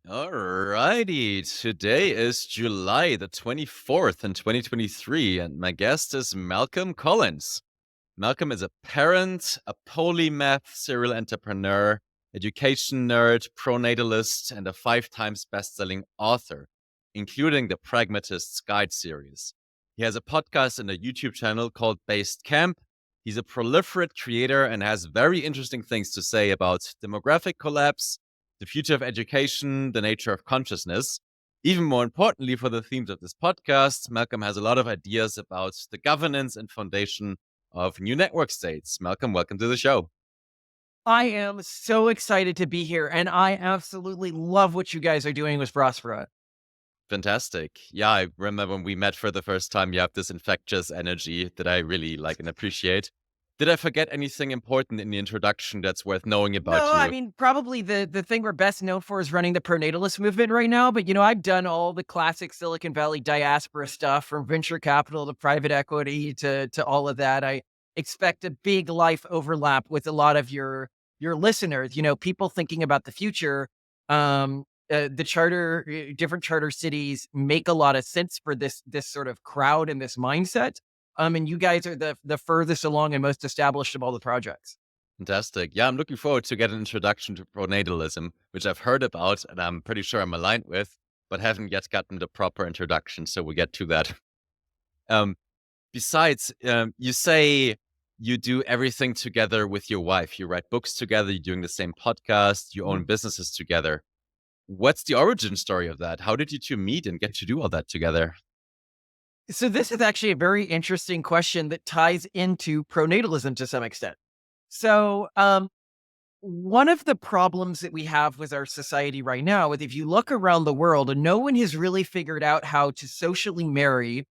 Alrighty, today is July the 24th in 2023, and my guest is Malcolm Collins. Malcolm is a parent, a polymath, serial entrepreneur, education nerd, pronatalist, and a 5 times best-selling author, including the Pragmatists Guide series. He has a podcast and a YouTube channel called Based Camp. He's a proliferate creator and has very interesting things to say about demographic collapse, the future of education, the nature of consciousness. Even more importantly, for the themes of this podcast, Malcolm has a lot of ideas about the governance and foundation of new network states. Malcolm, welcome to the show. I am so excited to be here, and I absolutely love what you guys are doing with Prospera. Fantastic. Yeah, I remember when we met for the first time, you have this infectious energy that I really like and appreciate. Did I forget anything important in the introduction that's worth knowing about No, I you? mean, probably the thing we're best known for is running the Pronatalist movement right now, but, I've done all the classic Silicon Valley diaspora stuff from venture capital to private equity to all of that. I expect a big life overlap with a lot of your listeners, people thinking about the future. Different charter cities make a lot of sense for this sort of crowd and this mindset. And you guys are the furthest along and most established of all the projects. Fantastic. Yeah, I'm looking forward to get an introduction to pronatalism, which I've heard about and I'm pretty sure I'm aligned with, but haven't yet gotten the proper introduction. So we'll get to that. Um, besides, you say you do everything together with your wife. You write books together, you're doing the same podcast, you own businesses together. What's the origin story of that? How did you two meet and get to do all that together? So this is actually a very interesting question that ties into pronatalism to some extent. So, one of the problems that we have with our society right now is if you look around the world, and no one has really figured out how to socially marry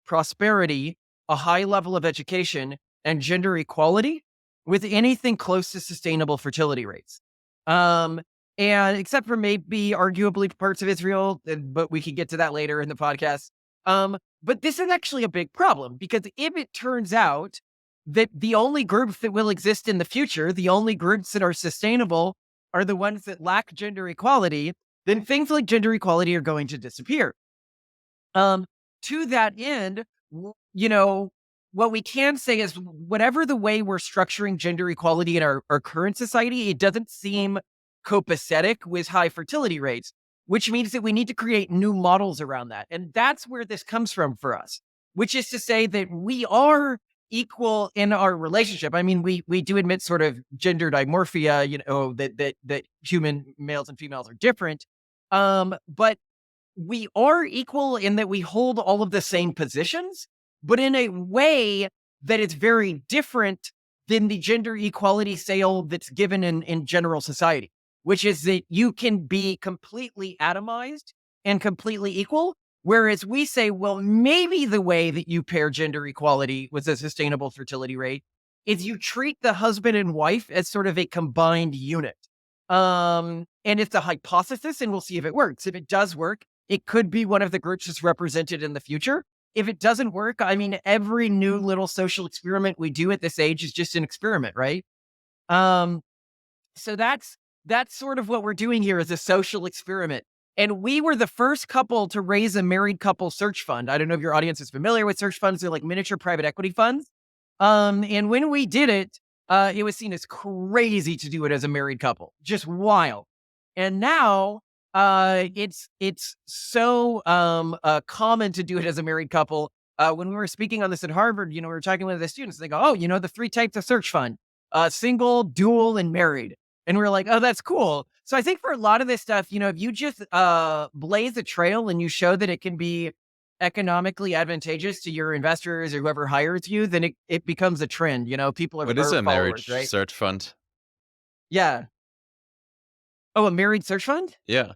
prosperity, a high level of education, and gender equality with anything close to sustainable fertility rates. Um, and except for maybe arguably parts of Israel, but we can get to that later in the podcast. But this is actually a big problem because if it turns out that the only groups that will exist in the future, the only groups that are sustainable are the ones that lack gender equality, then things like gender equality are going to disappear. Um, to that end, what we can say is whatever the way we're structuring gender equality in our current society, it doesn't seem copacetic with high fertility rates, which means that we need to create new models around that. And that's where this comes from for us, which is to say that we are equal in our relationship. I mean, we do admit sort of gender dimorphia, that human males and females are different. But we are equal in that we hold all of the same positions, but in a way that is very different than the gender equality sale that's given in general society, which is that you can be completely atomized and completely equal. Whereas we say, well, maybe the way that you pair gender equality with a sustainable fertility rate is you treat the husband and wife as sort of a combined unit. And it's a hypothesis, and we'll see if it works. If it does work, it could be one of the groups that's represented in the future. If it doesn't work, I mean, every new little social experiment we do at this age is just an experiment, right? Um, so that's sort of what we're doing here is a social experiment. And we were the first couple to raise a married couple search fund. I don't know if your audience is familiar with search funds. They're like miniature private equity funds. And when we did it, it was seen as crazy to do it as a married couple, just wild. And now it's so common to do it as a married couple. When we were speaking on this at Harvard, we were talking with the students. They go, "Oh, the three types of search fund: single, dual, and married." And we are like, "Oh, that's cool." So I think for a lot of this stuff, if you just blaze a trail and you show that it can be economically advantageous to your investors or whoever hires you, then it becomes a trend. People What is are a followers, marriage right? search fund? Yeah. Oh, a married search fund? Yeah.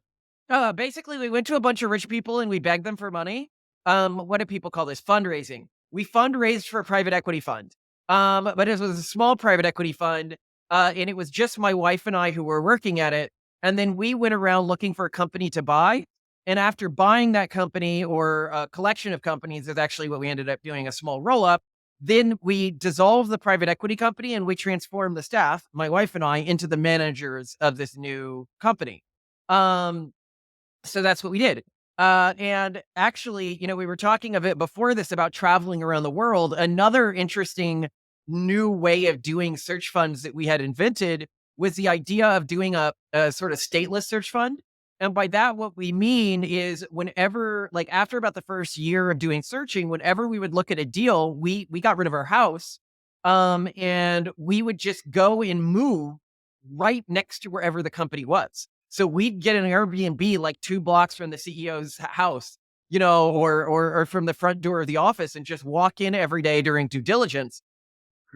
Basically, we went to a bunch of rich people and we begged them for money. What do people call this? Fundraising. We fundraised for a private equity fund. But it was a small private equity fund, and it was just my wife and I who were working at it. And then we went around looking for a company to buy. And after buying that company or a collection of companies is actually what we ended up doing a small roll up. Then we dissolved the private equity company and we transformed the staff, my wife and I, into the managers of this new company. Um, So that's what we did. And actually, we were talking a bit before this about traveling around the world. Another interesting new way of doing search funds that we had invented was the idea of doing a sort of stateless search fund. And by that, what we mean is whenever, like after about the first year of doing searching, whenever we would look at a deal, we got rid of our house, and we would just go and move right next to wherever the company was. So we'd get an Airbnb like 2 blocks from the CEO's house, or from the front door of the office and just walk in every day during due diligence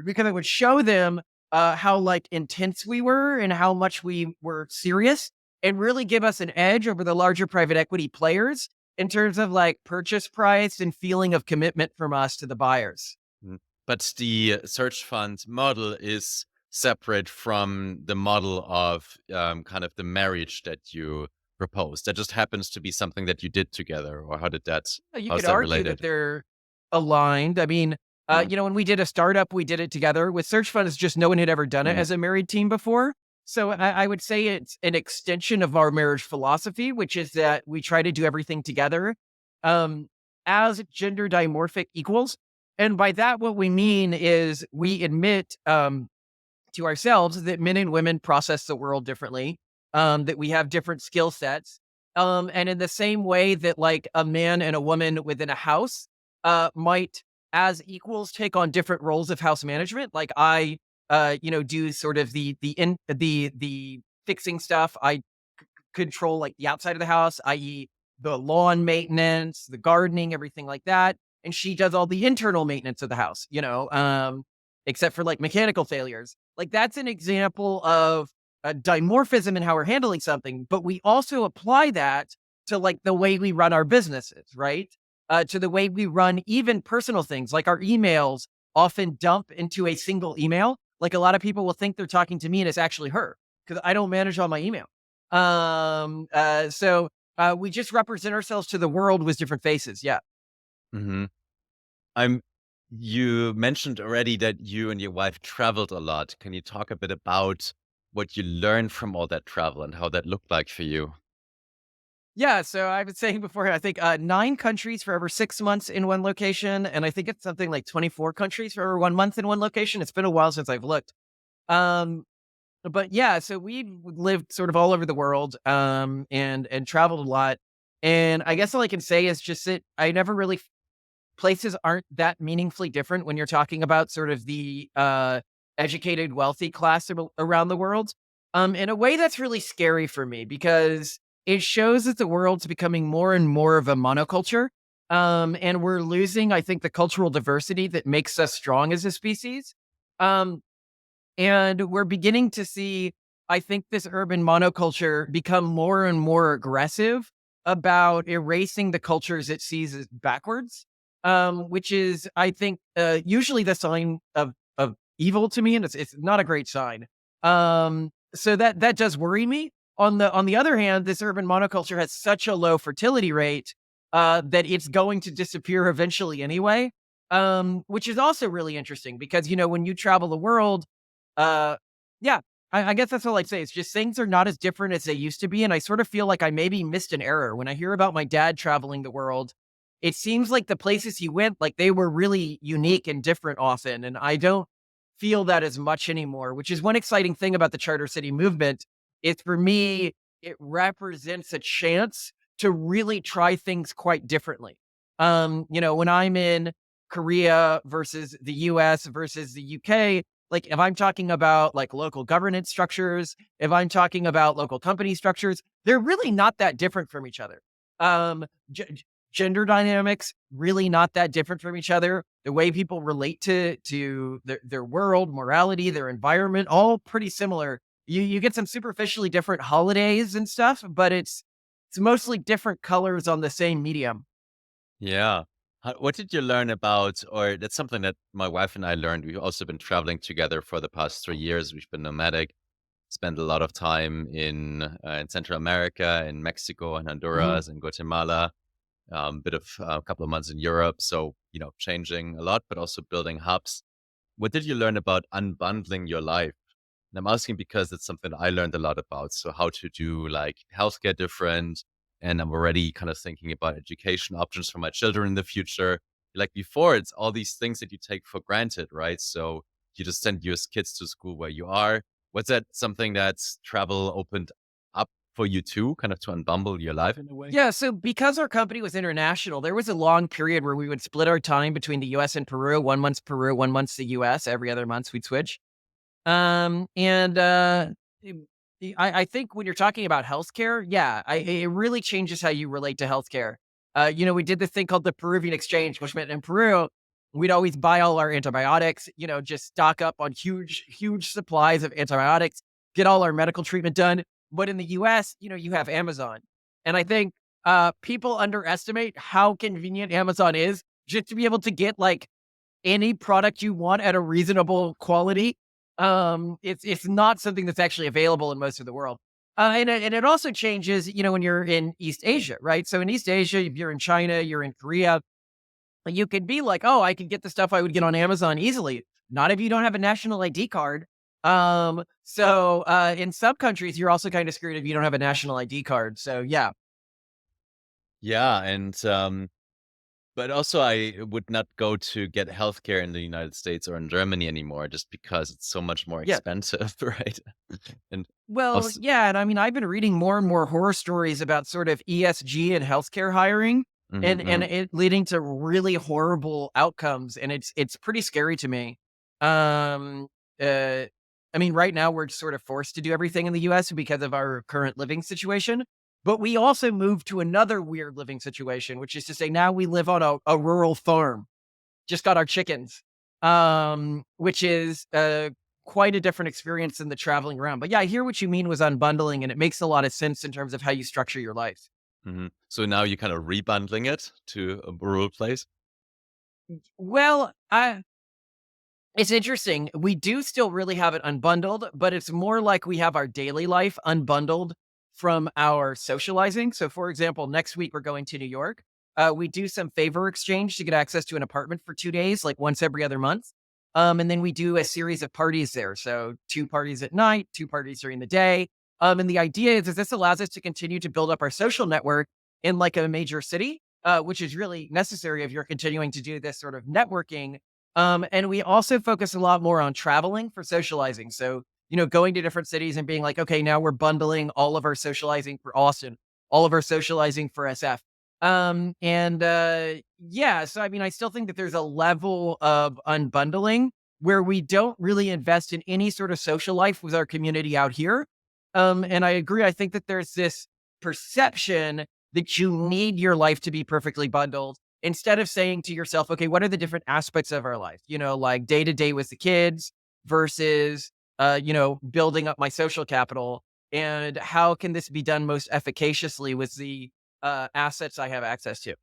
because it would show them, how, like, intense we were and how much we were serious and really give us an edge over the larger private equity players in terms of, like, purchase price and feeling of commitment from us to the buyers. Mm. But the search fund model is separate from the model of kind of the marriage that you proposed. That just happens to be something that you did together, or You how is could that argue that related? they're aligned. I mean, Mm, when we did a startup, we did it together. With search funds, just no one had ever done it mm, as a married team before. So I would say it's an extension of our marriage philosophy, which is that we try to do everything together, um, as gender dimorphic equals. And by that, what we mean is we admit, to ourselves that men and women process the world differently, that we have different skill sets. And in the same way that like a man and a woman within a house might as equals take on different roles of house management. Like I do sort of the fixing stuff. I control like the outside of the house, i.e. the lawn maintenance, the gardening, everything like that. And she does all the internal maintenance of the house, except for like mechanical failures. Like that's an example of a dimorphism in how we're handling something, but we also apply that to like the way we run our businesses, right? To the way we run even personal things, like our emails often dump into a single email. Like a lot of people will think they're talking to me and it's actually her because I don't manage all my email. We just represent ourselves to the world with different faces. Yeah. mhm. I'm You mentioned already that you and your wife traveled a lot. Can you talk a bit about what you learned from all that travel and how that looked like for you? Yeah, so I was saying before, I think 9 countries for over 6 months in one location, and I think it's something like 24 countries for over 1 month in one location. It's been a while since I've looked. Um, but yeah, so we lived sort of all over the world, and traveled a lot. And I guess all I can say is just that I never really places aren't that meaningfully different when you're talking about sort of the educated, wealthy class around the world. In a way that's really scary for me because it shows that the world's becoming more and more of a monoculture. And we're losing, I think, the cultural diversity that makes us strong as a species. Um, and we're beginning to see, I think, this urban monoculture become more and more aggressive about erasing the cultures it sees as backwards, which is, I think, usually the sign of evil to me, and it's not a great sign. So that does worry me. On the other hand, this urban monoculture has such a low fertility rate that it's going to disappear eventually anyway. Which is also really interesting because when you travel the world, uh, yeah, I guess that's all I'd say. It's just things are not as different as they used to be, and I sort of feel like I maybe missed an error when I hear about my dad traveling the world. It seems like the places he went, like they were really unique and different often, and I don't feel that as much anymore. Which is one exciting thing about the charter city movement. It's for me, it represents a chance to really try things quite differently. When I'm in Korea versus the US versus the UK, like if I'm talking about like local governance structures, if I'm talking about local company structures, they're really not that different from each other. Um, Gender dynamics really not that different from each other. The way people relate to their world, morality, their environment, all pretty similar. You get some superficially different holidays and stuff, but it's mostly different colors on the same medium. Yeah. What did you learn about, or that's something that my wife and I learned. We've also been traveling together for the past 3 years. We've been nomadic, spent a lot of time in Central America, in Mexico and Mhm. Honduras and Guatemala, bit of a couple of months in Europe. So, changing a lot, but also building hubs. What did you learn about unbundling your life? And I'm asking because it's something I learned a lot about. So how to do like healthcare different and I'm already kind of thinking about education options for my children in the future. Like before, it's all these things that you take for granted, right? So you just send your kids to school where you are. Was that something that's travel opened up for you too, kind of to unbumble your life in a way? Yeah, so because our company was international, there was a long period where we would split our time between the US and Peru. 1 month's Peru, 1 month's the US. Every other month we'd switch. And im I think when you're talking about healthcare, yeah, it really changes how you relate to healthcare. We did this thing called the Peruvian exchange, which meant in Peru, we'd always buy all our antibiotics, just stock up on huge, huge supplies of antibiotics, get all our medical treatment done. But in the US, you have Amazon. And I think people underestimate how convenient Amazon is just to be able to get like any product you want at a reasonable quality. It's not something that's actually available in most of the world. And it also changes, when you're in East Asia, right? So in East Asia, if you're in China, you're in Korea, you could be like, oh, I can get the stuff I would get on Amazon easily. Not if you don't have a national ID card. So in some countries, you're also kind of screwed if you don't have a national ID card. So yeah. Yeah, and but also I would not go to get healthcare in the United States or in Germany anymore just because it's so much more Yeah. expensive, right? And Well, also, yeah, and I mean, I've been reading more and more horror stories about sort of ESG and healthcare hiring, mhm, and mhm. it leading to really horrible outcomes, and it's pretty scary to me. Um, uh, I mean, right now we're sort of forced to do everything in the U.S. because of our current living situation, but we also moved to another weird living situation, which is to say now we live on a rural farm, just got our chickens, which is quite a different experience than the traveling around. But yeah, I hear what you mean was unbundling, and it makes a lot of sense in terms of how you structure your life. Mhm. So now you're kind of rebundling it to a rural place? Well, it's interesting. We do still really have it unbundled, but it's more like we have our daily life unbundled from our socializing. So, for example, next week we're going to New York. We do some favor exchange to get access to an apartment for 2 days, like once every other month. And then we do a series of parties there. So, 2 parties at night, 2 parties during the day. And the idea is this allows us to continue to build up our social network in like a major city, which is really necessary if you're continuing to do this sort of networking. And we also focus a lot more on traveling for socializing. So, going to different cities and being like, okay, now we're bundling all of our socializing for Austin, all of our socializing for SF. Yeah, so I mean, I still think that there's a level of unbundling where we don't really invest in any sort of social life with our community out here. And I agree. I think that there's this perception that you need your life to be perfectly bundled instead of saying to yourself, okay, what are the different aspects of our life? Like day to day with the kids versus, building up my social capital. And how can this be done most efficaciously with the assets I have access to?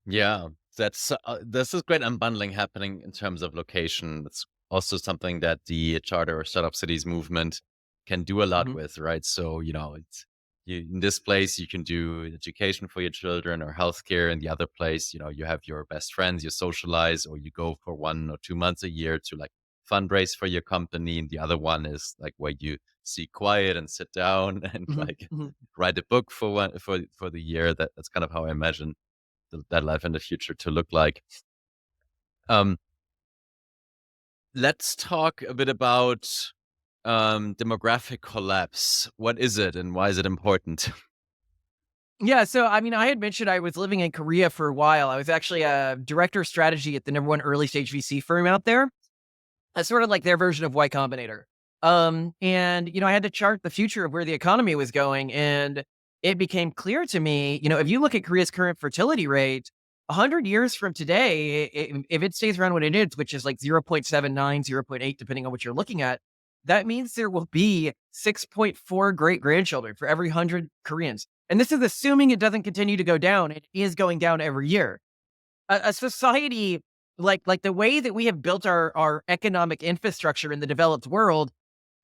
Yeah, this is great unbundling happening in terms of location. It's also something that the charter or startup cities movement can do a lot Mhm. with, right? So, it's in this place you can do education for your children or healthcare. In the other place, you have your best friends, you socialize, or you go for 1 or 2 months a year to like fundraise for your company. And the other one is like where you see quiet and sit down and Mhm. like Mhm. write a book for for the year. That's kind of how I imagine that life in the future to look like. Um, let's talk a bit about demographic collapse. What is it and why is it important? Yeah, so I mean, I had mentioned I was living in Korea for a while. I was actually a director of strategy at the number one early stage VC firm out there. That's sort of like their version of Y Combinator. And I had to chart the future of where the economy was going, and it became clear to me, if you look at Korea's current fertility rate, 100 years from today, if it stays around what it is, which is like 0.79, 0.8, depending on what you're looking at, that means there will be 6.4 great grandchildren for every 100 Koreans. And this is assuming it doesn't continue to go down. It is going down every year. A society like the way that we have built our economic infrastructure in the developed world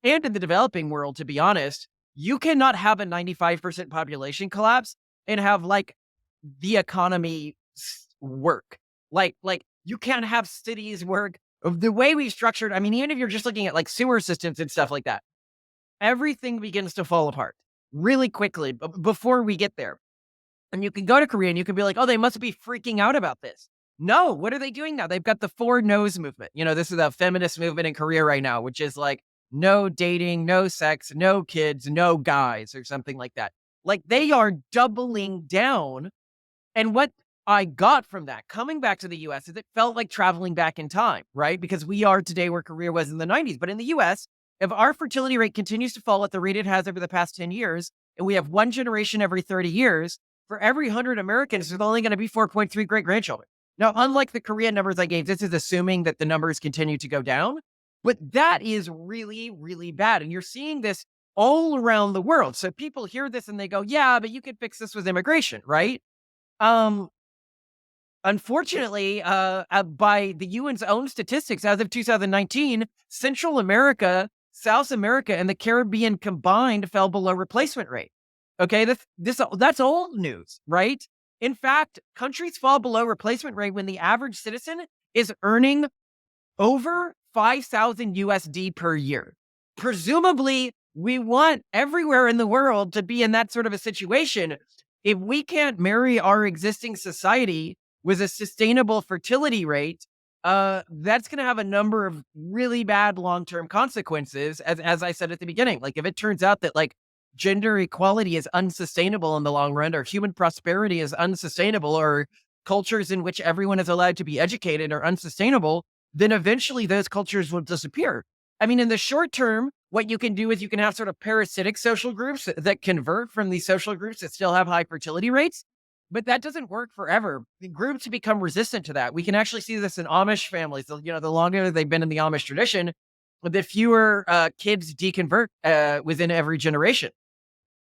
and in the developing world, to be honest, you cannot have a 95% population collapse and have like the economy work. Like you can't have cities work of the way we structured. I mean, even if you're just looking at like sewer systems and stuff like that, everything begins to fall apart really quickly before we get there. And you can go to Korea and you can be like, oh, they must be freaking out about this. No, what are they doing now? They've got the four no's movement. This is a feminist movement in Korea right now, which is like no dating, no sex, no kids, no guys, or something like that. Like they are doubling down. And what I got from that coming back to the US is it felt like traveling back in time, right? Because we are today where Korea was in the 90s. But in the US, if our fertility rate continues to fall at the rate it has over the past 10 years, and we have one generation every 30 years, for every 100 Americans, there's only going to be 4.3 great grandchildren. Now, unlike the Korean numbers I gave, this is assuming that the numbers continue to go down. But that is really, really bad. And you're seeing this all around the world. So people hear this and they go, yeah, but you could fix this with immigration, right? Um, Unfortunately, by the UN's own statistics, as of 2019, Central America, South America, and the Caribbean combined fell below replacement rate. Okay, that's old news, right? In fact, countries fall below replacement rate when the average citizen is earning over 5,000 USD per year. Presumably, we want everywhere in the world to be in that sort of a situation. If we can't marry our existing society with a sustainable fertility rate, that's going to have a number of really bad long-term consequences. As I said at the beginning, like if it turns out that like gender equality is unsustainable in the long run, or human prosperity is unsustainable, or cultures in which everyone is allowed to be educated are unsustainable, then eventually those cultures will disappear. I mean, in the short term, what you can do is you can have sort of parasitic social groups that convert from these social groups that still have high fertility rates, but that doesn't work forever. The groups become resistant to that. We can actually see this in Amish families. The longer they've been in the Amish tradition, the fewer kids deconvert within every generation.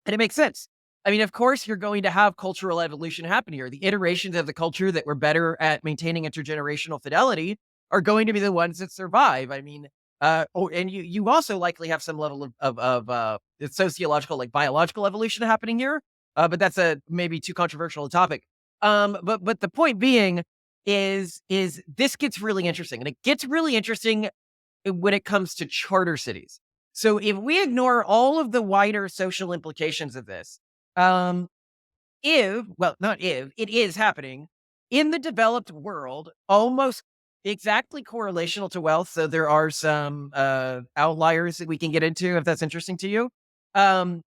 And it makes sense. I mean, of course, you're going to have cultural evolution happen here. The iterations of the culture that were better at maintaining intergenerational fidelity are going to be the ones that survive. I mean, and you also likely have some level of sociological, like biological evolution happening here. But that's a maybe too controversial a topic. But the point being is this gets really interesting, and it gets really interesting when it comes to charter cities. So if we ignore all of the wider social implications of this, um, not if, it is happening in the developed world, almost exactly correlational to wealth. So there are some outliers that we can get into if that's interesting to you. Um,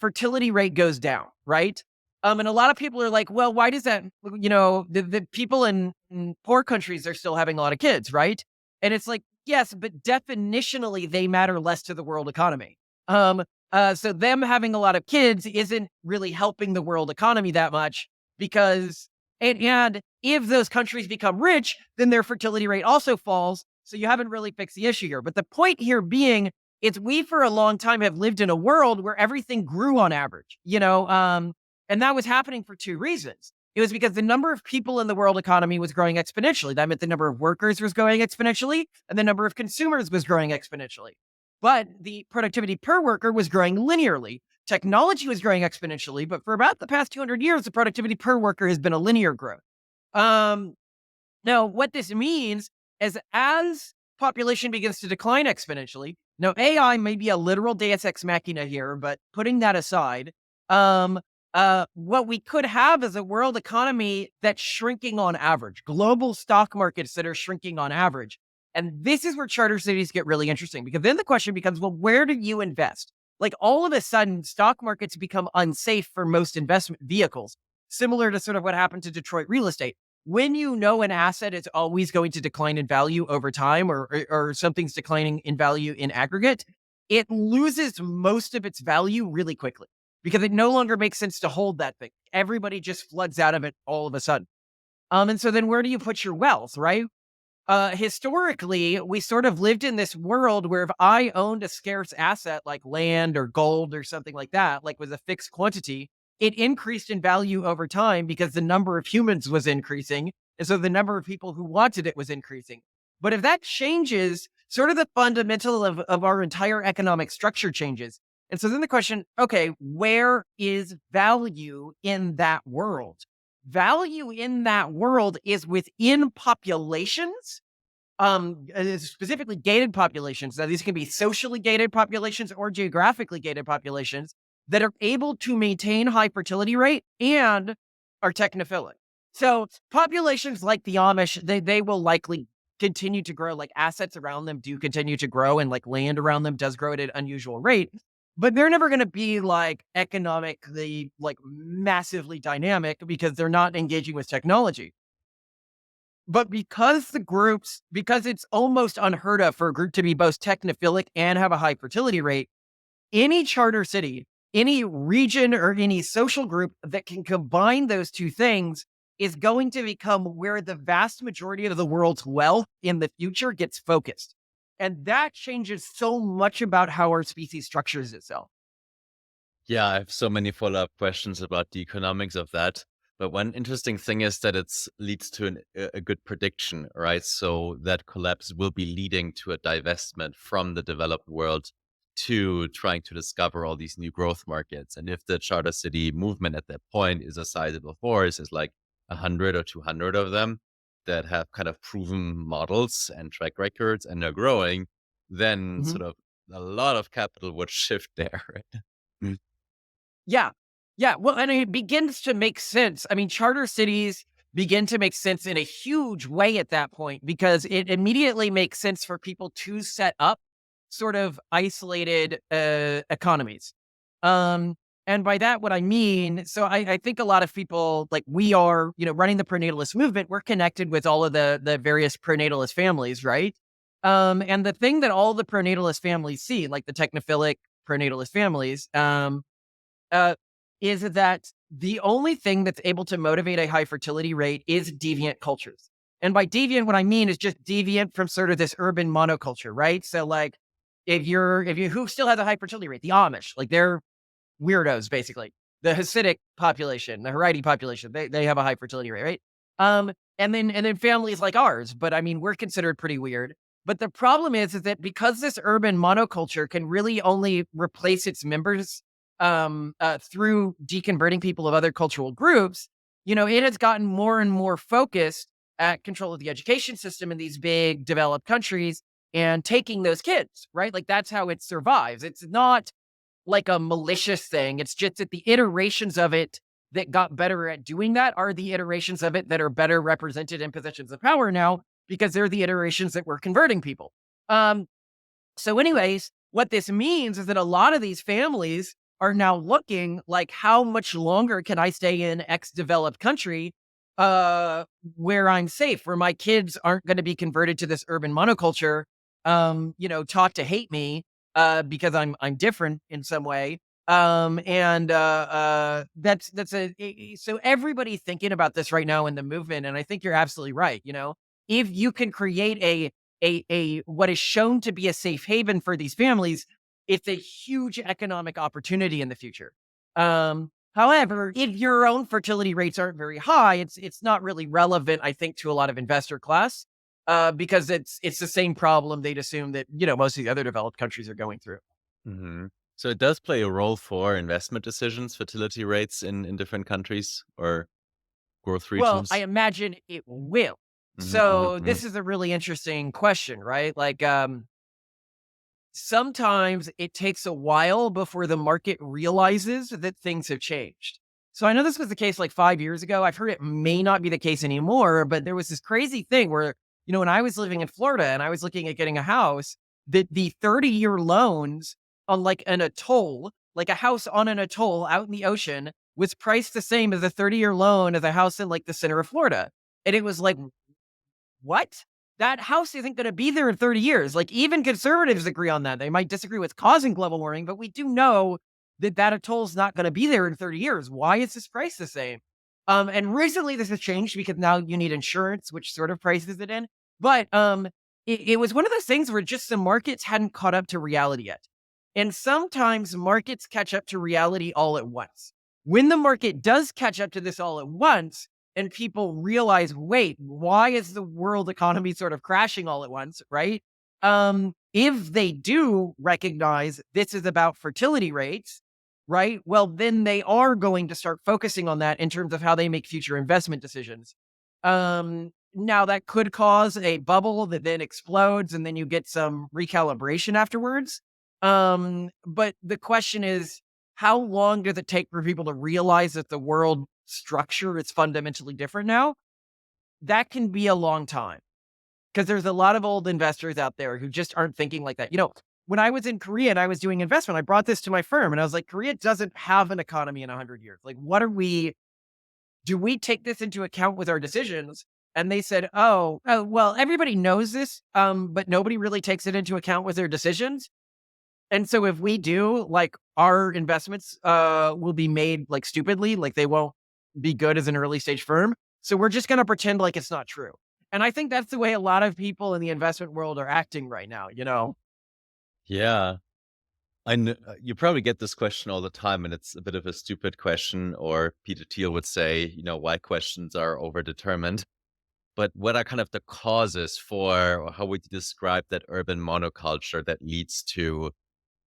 Fertility rate goes down, right? And a lot of people are like, well, why does that, the people in poor countries are still having a lot of kids, right? And it's like, yes, but definitionally, they matter less to the world economy. So them having a lot of kids isn't really helping the world economy that much because, and if those countries become rich, then their fertility rate also falls. So you haven't really fixed the issue here. But the point here being, it's we for a long time have lived in a world where everything grew on average, and that was happening for two reasons. It was because the number of people in the world economy was growing exponentially. That meant the number of workers was growing exponentially, and the number of consumers was growing exponentially. But the productivity per worker was growing linearly. Technology was growing exponentially, but for about the past 200 years, the productivity per worker has been a linear growth. Now, what this means is as population begins to decline exponentially, now AI may be a literal deus ex machina here, but putting that aside, what we could have is a world economy that's shrinking on average, global stock markets that are shrinking on average. And this is where charter cities get really interesting because then the question becomes, well, where do you invest? Like all of a sudden, stock markets become unsafe for most investment vehicles, similar to sort of what happened to Detroit real estate. When you know an asset is always going to decline in value over time or something's declining in value in aggregate, it loses most of its value really quickly because it no longer makes sense to hold that thing. Everybody just floods out of it all of a sudden. And so then where do you put your wealth, right? Historically, we sort of lived in this world where if I owned a scarce asset like land or gold or something like that, like was a fixed quantity, it increased in value over time because the number of humans was increasing. And so the number of people who wanted it was increasing. But if that changes, sort of the fundamental of our entire economic structure changes. And so then the question, okay, where is value in that world? Value in that world is within populations, specifically gated populations. Now, these can be socially gated populations or geographically gated populations that are able to maintain high fertility rate and are technophilic. So populations like the Amish, they will likely continue to grow. Like assets around them do continue to grow, and like land around them does grow at an unusual rate. But they're never going to be like economically like massively dynamic because they're not engaging with technology. But because it's almost unheard of for a group to be both technophilic and have a high fertility rate, any charter city, any region, or any social group that can combine those two things is going to become where the vast majority of the world's wealth in the future gets focused. And that changes so much about how our species structures itself. Yeah, I have so many follow-up questions about the economics of that. But one interesting thing is that it leads to a good prediction, right? So that collapse will be leading to a divestment from the developed world to trying to discover all these new growth markets. And if the charter city movement at that point is a sizable force, is like 100 or 200 of them that have kind of proven models and track records and are growing, then Mhm. sort of a lot of capital would shift there, right? Yeah. Yeah. Well, and it begins to make sense. I mean, charter cities begin to make sense in a huge way at that point because it immediately makes sense for people to set up sort of isolated economies. Um, and by that, what I mean, so I think a lot of people like we are, running the pronatalist movement, we're connected with all of the various pronatalist families, right? And the thing that all the pronatalist families see, like the technophilic pronatalist families, uh, is that the only thing that's able to motivate a high fertility rate is deviant cultures. And by deviant, what I mean is just deviant from sort of this urban monoculture, right? So like if you who still has a high fertility rate, the Amish, like they're weirdos basically. The Hasidic population, the Haredi population, they have a high fertility rate, right? And then families like ours, but I mean we're considered pretty weird. But the problem is that because this urban monoculture can really only replace its members through deconverting people of other cultural groups, it has gotten more and more focused at control of the education system in these big developed countries and taking those kids, right? Like that's how it survives. It's not like a malicious thing. It's just that the iterations of it that got better at doing that are the iterations of it that are better represented in positions of power now because they're the iterations that were converting people. Um, so, anyways, what this means is that a lot of these families are now looking like, how much longer can I stay in X developed country uh, where I'm safe, where my kids aren't going to be converted to this urban monoculture, taught to hate me because I'm different in some way. So everybody's thinking about this right now in the movement, and I think you're absolutely right. If you can create a what is shown to be a safe haven for these families, it's a huge economic opportunity in the future. However, if your own fertility rates aren't very high, it's not really relevant, I think, to a lot of investor class, because it's the same problem they'd assume that most of the other developed countries are going through. Hmm. So it does play a role for investment decisions, fertility rates in different countries or growth Well, I regions. imagine it will. Hmm, hmm, So hmm. this is a really interesting question, right? Like, sometimes it takes a while before the market realizes that things have changed. So I know this was the case like 5 years ago. I've heard it may not be the case anymore, but there was this crazy thing where, when I was living in Florida and I was looking at getting a house, that the 30-year loans on like an atoll, like a house on an atoll out in the ocean, was priced the same as a 30-year loan as a house in like the center of Florida. And it was like, what? That house isn't going to be there in 30 years. Like even conservatives agree on that. They might disagree with causing global warming, but we do know that that atoll is not going to be there in 30 years. Why is this price the same? And recently this has changed because now you need insurance, which sort of prices it in. But it was one of those things where just the markets hadn't caught up to reality yet. And sometimes markets catch up to reality all at once. When the market does catch up to this all at once, and people realize, wait, why is the world economy sort of crashing all at once, right? If they do recognize this is about fertility rates, right? Well, then they are going to start focusing on that in terms of how they make future investment decisions. Now that could cause a bubble that then explodes and then you get some recalibration afterwards. But the question is, how long does it take for people to realize that the world structure is fundamentally different now? That can be a long time because there's a lot of old investors out there who just aren't thinking like that. When I was in Korea and I was doing investment, I brought this to my firm and I was like, Korea doesn't have an economy in 100 years. Like, do we take this into account with our decisions? And they said, oh, well, everybody knows this, but nobody really takes it into account with their decisions. And so if we do, like, our investments will be made like stupidly, like they won't be good as an early stage firm. So we're just going to pretend like it's not true. And I think that's the way a lot of people in the investment world are acting right now. Yeah. You probably get this question all the time, and it's a bit of a stupid question, or Peter Thiel would say, why questions are overdetermined. But what are kind of the causes for, or how would you describe that urban monoculture that leads to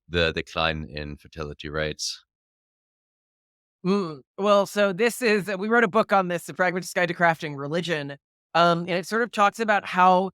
the decline in fertility rates? Well, so we wrote a book on this, The Pragmatist Guide to Crafting Religion. And it sort of talks about how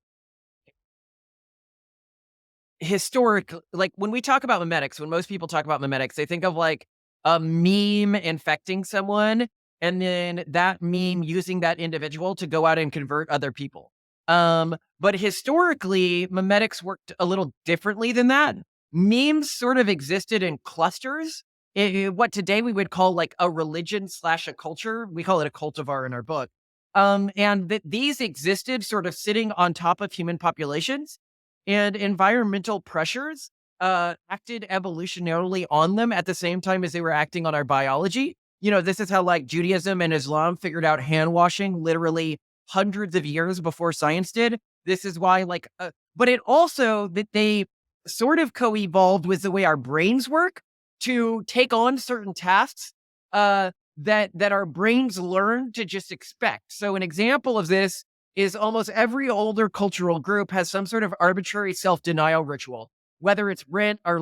like when we talk about memetics, when most people talk about memetics, they think of like a meme infecting someone and then that meme using that individual to go out and convert other people. But historically, memetics worked a little differently than that. Memes sort of existed in clusters. What today we would call like a religion slash a culture. We call it a cultivar in our book. And that these existed sort of sitting on top of human populations and environmental pressures acted evolutionarily on them at the same time as they were acting on our biology. This is how like Judaism and Islam figured out hand washing literally hundreds of years before science did. This is why but it also that they sort of co-evolved with the way our brains work to take on certain tasks that our brains learn to just expect. So an example of this is almost every older cultural group has some sort of arbitrary self-denial ritual, whether it's Rent or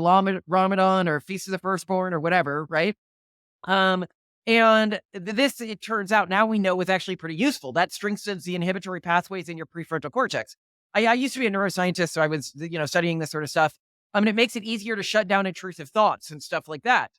Ramadan or Feast of the Firstborn or whatever, right? And this, it turns out now we know was actually pretty useful. That strengthens the inhibitory pathways in your prefrontal cortex. I used to be a neuroscientist, so I was, studying this sort of stuff. It makes it easier to shut down intrusive thoughts and stuff like that.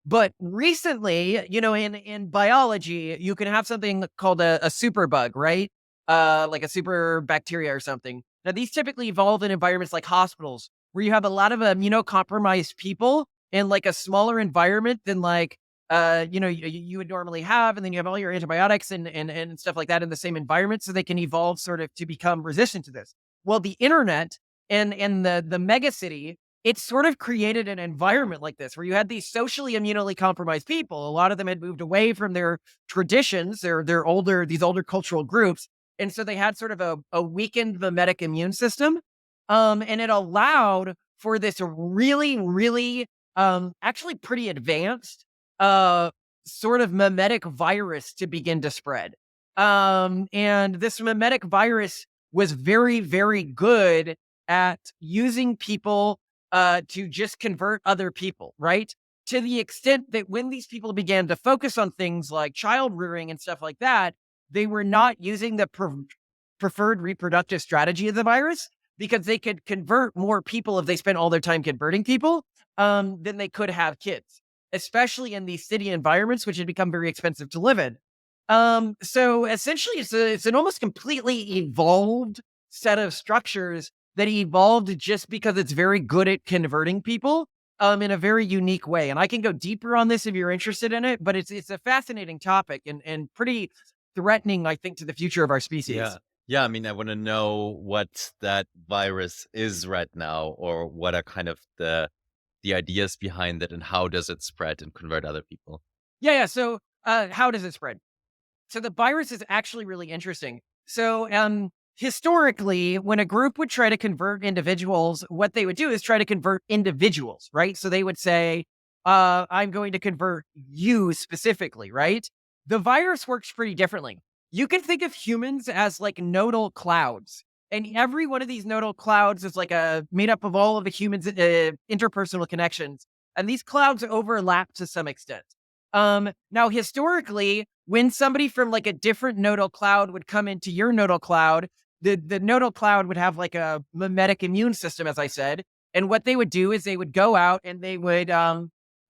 But recently, in biology, you can have something called a superbug, right? Like a super bacteria or something. Now, these typically evolve in environments like hospitals, where you have a lot of immunocompromised people in like a smaller environment than like you would normally have, and then you have all your antibiotics and stuff like that in the same environment, so they can evolve sort of to become resistant to this. Well, the internet and the mega city, it sort of created an environment like this where you had these socially immunely compromised people. A lot of them had moved away from their traditions, their older cultural groups. And so they had sort of a weakened memetic immune system. And it allowed for this really, really, actually pretty advanced, sort of memetic virus to begin to spread. And this memetic virus was very, very good at using people to just convert other people, right? To the extent that when these people began to focus on things like child rearing and stuff like that, they were not using the preferred reproductive strategy of the virus because they could convert more people if they spent all their time converting people than they could have kids, especially in these city environments, which had become very expensive to live in. So essentially, it's an almost completely evolved set of structures that evolved just because it's very good at converting people in a very unique way. And I can go deeper on this if you're interested in it, but it's a fascinating topic and pretty threatening, I think, to the future of our species. Yeah. Yeah. I mean, I want to know what that virus is right now, or what are kind of the ideas behind it, and how does it spread and convert other people? Yeah. So how does it spread? So the virus is actually really interesting. So historically, when a group would try to convert individuals, what they would do is try to convert individuals, right? So they would say, I'm going to convert you specifically, right? The virus works pretty differently. You can think of humans as like nodal clouds. And every one of these nodal clouds is like made up of all of the humans' interpersonal connections. And these clouds overlap to some extent. Now, historically, when somebody from like a different nodal cloud would come into your nodal cloud, the nodal cloud would have like a memetic immune system, as I said. And what they would do is they would go out and they would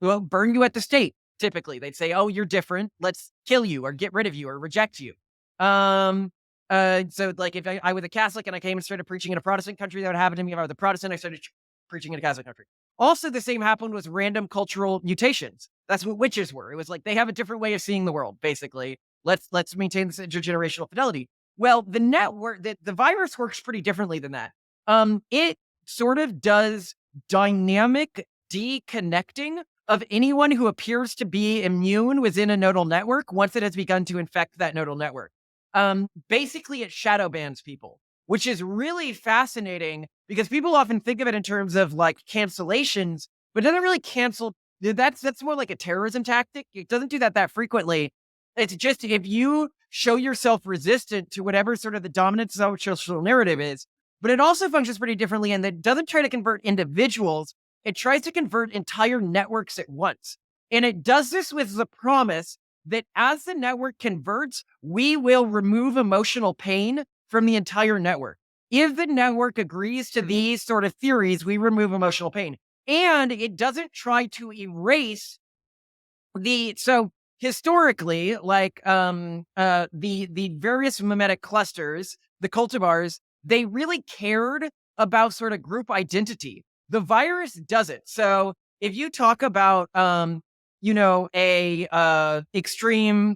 Well, burn you at the stake. Typically, they'd say, "Oh, you're different. Let's kill you or get rid of you or reject you." Um, so like if I was a Catholic and I came and started preaching in a Protestant country, that would happen to me. If I was a Protestant, I started preaching in a Catholic country. Also, the same happened with random cultural mutations. That's what witches were. It was like they have a different way of seeing the world. Basically, let's maintain this intergenerational fidelity. Well, the network, the virus works pretty differently than that. It sort of does dynamic deconnecting of anyone who appears to be immune within a nodal network once it has begun to infect that nodal network. Basically, it shadow bans people, which is really fascinating because people often think of it in terms of like cancellations, but it doesn't really cancel. That's more like a terrorism tactic. It doesn't do that frequently. It's just if you show yourself resistant to whatever sort of the dominant social narrative is, but it also functions pretty differently and it doesn't try to convert individuals. It tries to convert entire networks at once. And it does this with the promise that as the network converts, we will remove emotional pain from the entire network. If the network agrees to these sort of theories, we remove emotional pain. And it doesn't try to erase so historically, like the various memetic clusters, the cultivars, they really cared about sort of group identity. The virus doesn't. So if you talk about a extreme,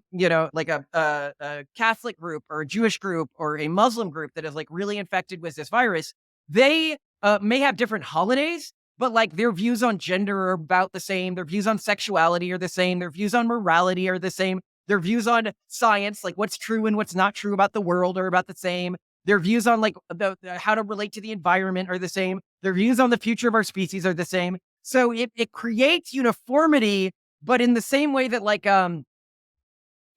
like a Catholic group or a Jewish group or a Muslim group that is like really infected with this virus, they may have different holidays, but like their views on gender are about the same. Their views on sexuality are the same. Their views on morality are the same. Their views on science, like what's true and what's not true about the world, are about the same. Their views on like how to relate to the environment are the same. Their views on the future of our species are the same. So it creates uniformity, but in the same way that like as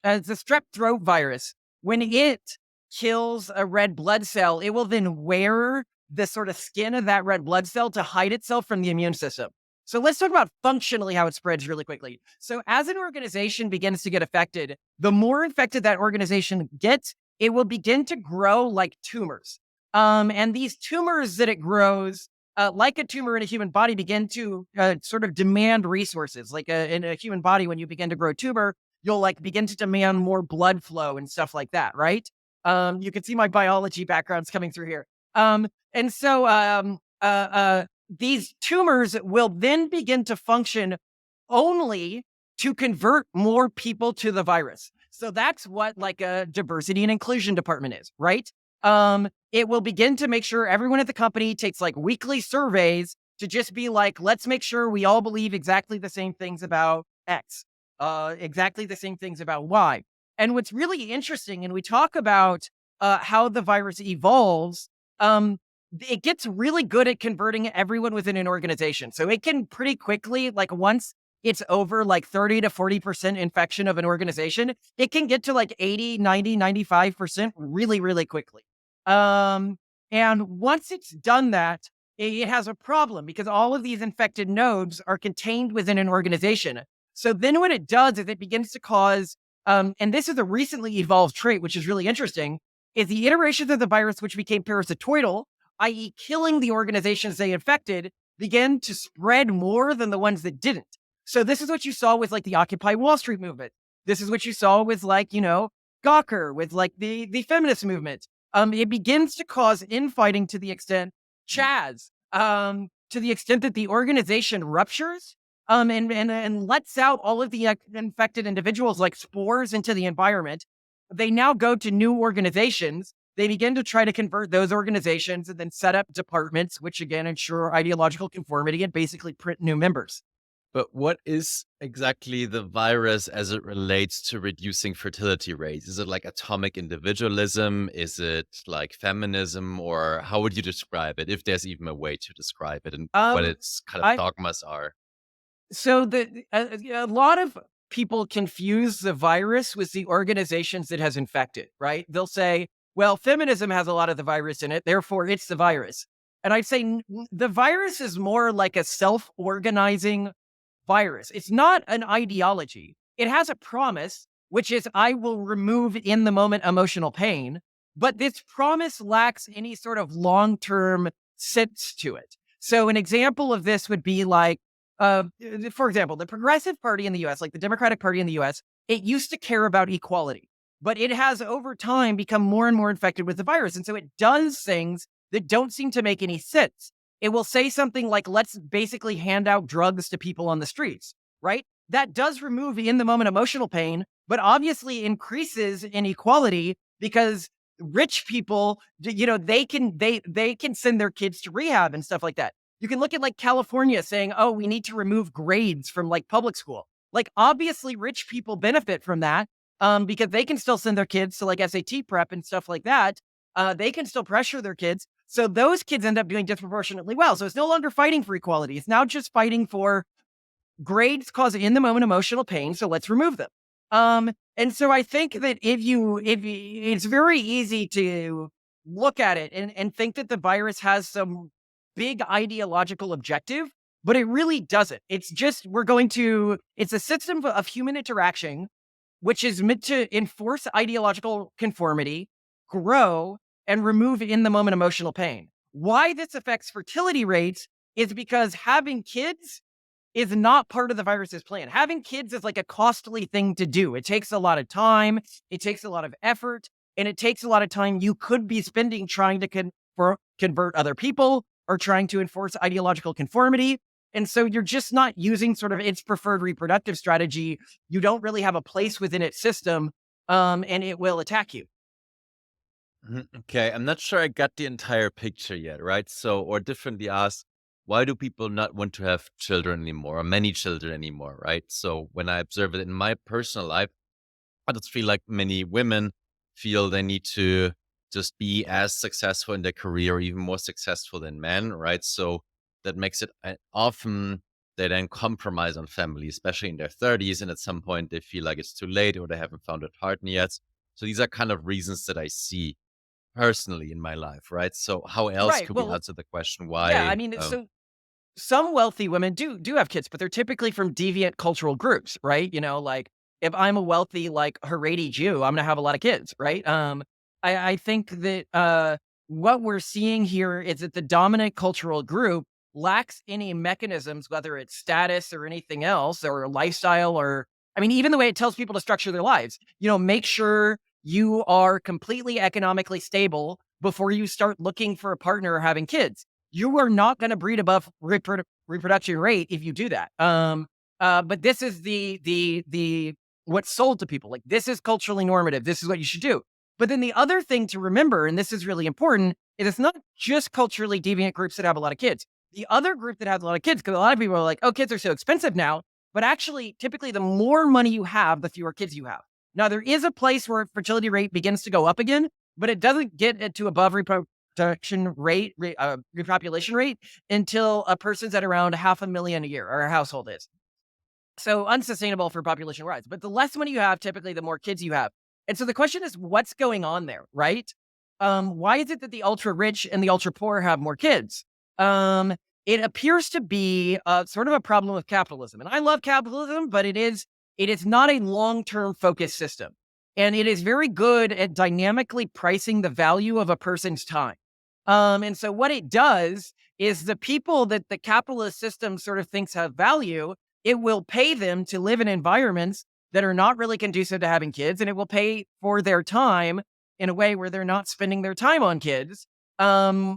the strep throat virus, when it kills a red blood cell, it will then wear the sort of skin of that red blood cell to hide itself from the immune system. So let's talk about functionally how it spreads really quickly. So as an organization begins to get affected, the more infected that organization gets, it will begin to grow like tumors. And these tumors that it grows, like a tumor in a human body, begin to sort of demand resources. Like in a human body, when you begin to grow a tumor, you'll like begin to demand more blood flow and stuff like that, right? You can see my biology background's coming through here. And so these tumors will then begin to function only to convert more people to the virus. So that's what like a diversity and inclusion department is, right? It will begin to make sure everyone at the company takes like weekly surveys to just be like, let's make sure we all believe exactly the same things about X, exactly the same things about Y. And what's really interesting, and we talk about how the virus evolves, it gets really good at converting everyone within an organization. So it can pretty quickly, like once it's over like 30 to 40% infection of an organization, it can get to like 80, 90, 95% really, really quickly. And once it's done that, it has a problem because all of these infected nodes are contained within an organization. So then what it does is it begins to cause, and this is a recently evolved trait, which is really interesting, is the iterations of the virus which became parasitoidal, i.e. killing the organizations they infected, began to spread more than the ones that didn't. So this is what you saw with like the Occupy Wall Street movement. This is what you saw with like, Gawker, with like the feminist movement. It begins to cause infighting to the extent, Chaz, to the extent that the organization ruptures and lets out all of the infected individuals like spores into the environment. They now go to new organizations. They begin to try to convert those organizations and then set up departments, which again ensure ideological conformity and basically print new members. But what is exactly the virus as it relates to reducing fertility rates? Is it like atomic individualism? Is it like feminism? Or how would you describe it, if there's even a way to describe it and what its kind of I dogmas are? So a lot of people confuse the virus with the organizations it has infected, right? They'll say, well, feminism has a lot of the virus in it, therefore it's the virus. And I'd say the virus is more like a self-organizing virus. It's not an ideology. It has a promise, which is I will remove in the moment emotional pain, but this promise lacks any sort of long-term sense to it. So an example of this would be like, For example, the Progressive Party in the US, like the Democratic Party in the US, it used to care about equality, but it has over time become more and more infected with the virus. And so it does things that don't seem to make any sense. It will say something like, let's basically hand out drugs to people on the streets, right? That does remove in the moment emotional pain, but obviously increases inequality because rich people, they can send their kids to rehab and stuff like that. You can look at like California saying, "Oh, we need to remove grades from like public school." Like obviously rich people benefit from that because they can still send their kids to like SAT prep and stuff like that. They can still pressure their kids. So those kids end up doing disproportionately well. So it's no longer fighting for equality. It's now just fighting for grades cause in the moment emotional pain, so let's remove them. And so I think that if you it's very easy to look at it and think that the virus has some big ideological objective, but it really doesn't. It's just it's a system of human interaction which is meant to enforce ideological conformity, grow, and remove in the moment emotional pain. Why this affects fertility rates is because having kids is not part of the virus's plan. Having kids is like a costly thing to do. It takes a lot of time, it takes a lot of effort, and it takes a lot of time you could be spending trying to convert other people or trying to enforce ideological conformity. And so you're just not using sort of its preferred reproductive strategy. You don't really have a place within its system, and it will attack you. Okay, I'm not sure I got the entire picture yet, right? So, or differently asked, why do people not want to have children anymore or many children anymore, right? So, when I observe it in my personal life, I just feel like many women feel they need to just be as successful in their career or even more successful than men, right? So that makes it often they then compromise on family, especially in their 30s. And at some point, they feel like it's too late or they haven't found a partner yet. So these are kind of reasons that I see personally in my life, right? So how else Right. could we Well, answer the question yeah. I why? mean, so some wealthy women do have kids, but they're typically from deviant cultural groups, right? Like if I'm a wealthy like Haredi Jew, I'm gonna have a lot of kids, right? I think that what we're seeing here is that the dominant cultural group lacks any mechanisms, whether it's status or anything else, or lifestyle, or I mean, even the way it tells people to structure their lives. Make sure you are completely economically stable before you start looking for a partner or having kids. You are not going to breed above reproduction rate if you do that. But this is the what's sold to people. Like this is culturally normative. This is what you should do. But then the other thing to remember, and this is really important, is it's not just culturally deviant groups that have a lot of kids. The other group that has a lot of kids, because a lot of people are like, "Oh, kids are so expensive now." But actually, typically, the more money you have, the fewer kids you have. Now, there is a place where fertility rate begins to go up again, but it doesn't get it to above reproduction rate, repopulation rate until a person's at around 500,000 a year, or a household is. So unsustainable for population rise. But the less money you have, typically, the more kids you have. And so the question is, what's going on there, right? Why is it that the ultra rich and the ultra poor have more kids? It appears to be sort of a problem with capitalism. And I love capitalism, but it is not a long term focused system. And it is very good at dynamically pricing the value of a person's time. And so what it does is the people that the capitalist system sort of thinks have value, it will pay them to live in environments that are not really conducive to having kids, and it will pay for their time in a way where they're not spending their time on kids,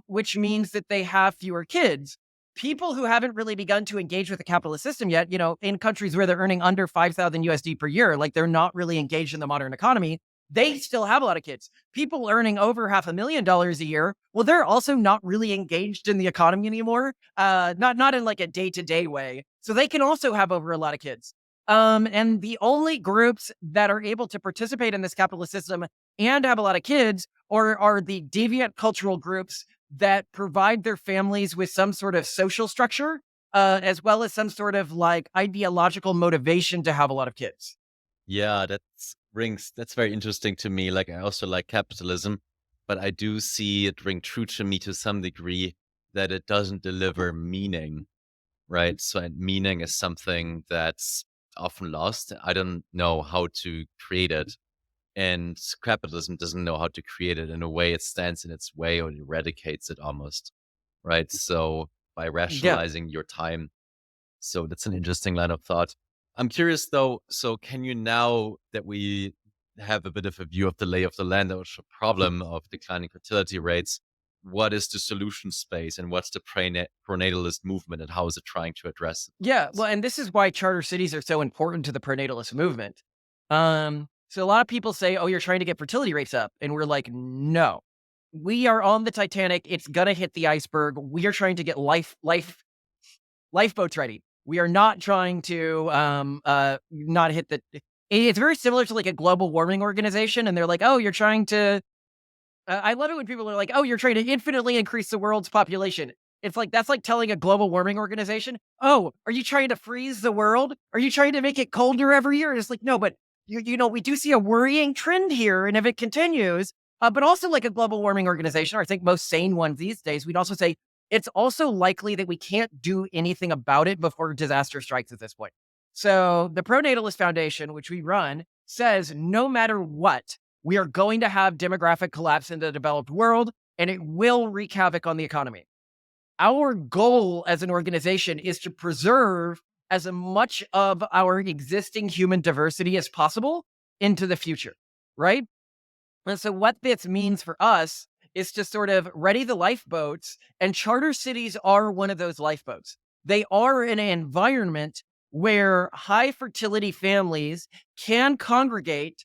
which means that they have fewer kids. People who haven't really begun to engage with the capitalist system yet, in countries where they're earning under 5,000 USD per year, like they're not really engaged in the modern economy, they still have a lot of kids. People earning over $500,000 a year, well, they're also not really engaged in the economy anymore. Not in like a day-to-day way. So they can also have over a lot of kids. And the only groups that are able to participate in this capitalist system and have a lot of kids are the deviant cultural groups that provide their families with some sort of social structure, as well as some sort of like ideological motivation to have a lot of kids. Yeah, that's very interesting to me. Like I also like capitalism, but I do see it ring true to me to some degree that it doesn't deliver meaning, right? So and meaning is something that's often lost. I don't know how to create it. And capitalism doesn't know how to create it. In a way, it stands in its way or eradicates it almost, right? So by Yeah. rationalizing your time. So that's an interesting line of thought. I'm curious though, so can you, now that we have a bit of a view of the lay of the land or the problem of declining fertility rates, what is the solution space and what's the pronatalist movement and how is it trying to address Yeah, this? well, and this is why charter cities are so important to the pronatalist movement. So a lot of people say, "Oh, you're trying to get fertility rates up," and we're like, "No, we are on the Titanic. It's gonna hit the iceberg. We are trying to get lifeboats ready. We are not trying to not hit the." It's very similar to like a global warming organization, and they're like, "Oh, you're trying to." I love it when people are like, "Oh, you're trying to infinitely increase the world's population." It's like that's like telling a global warming organization, "Oh, are you trying to freeze the world? Are you trying to make it colder every year?" And it's like, "No, but we do see a worrying trend here, and if it continues." But also, like a global warming organization, or I think most sane ones these days, we'd also say it's also likely that we can't do anything about it before disaster strikes at this point. So the Pronatalist Foundation, which we run, says no matter what, we are going to have demographic collapse in the developed world, and it will wreak havoc on the economy. Our goal as an organization is to preserve as much of our existing human diversity as possible into the future, right? And so, what this means for us is to sort of ready the lifeboats, and charter cities are one of those lifeboats. They are in an environment where high fertility families can congregate,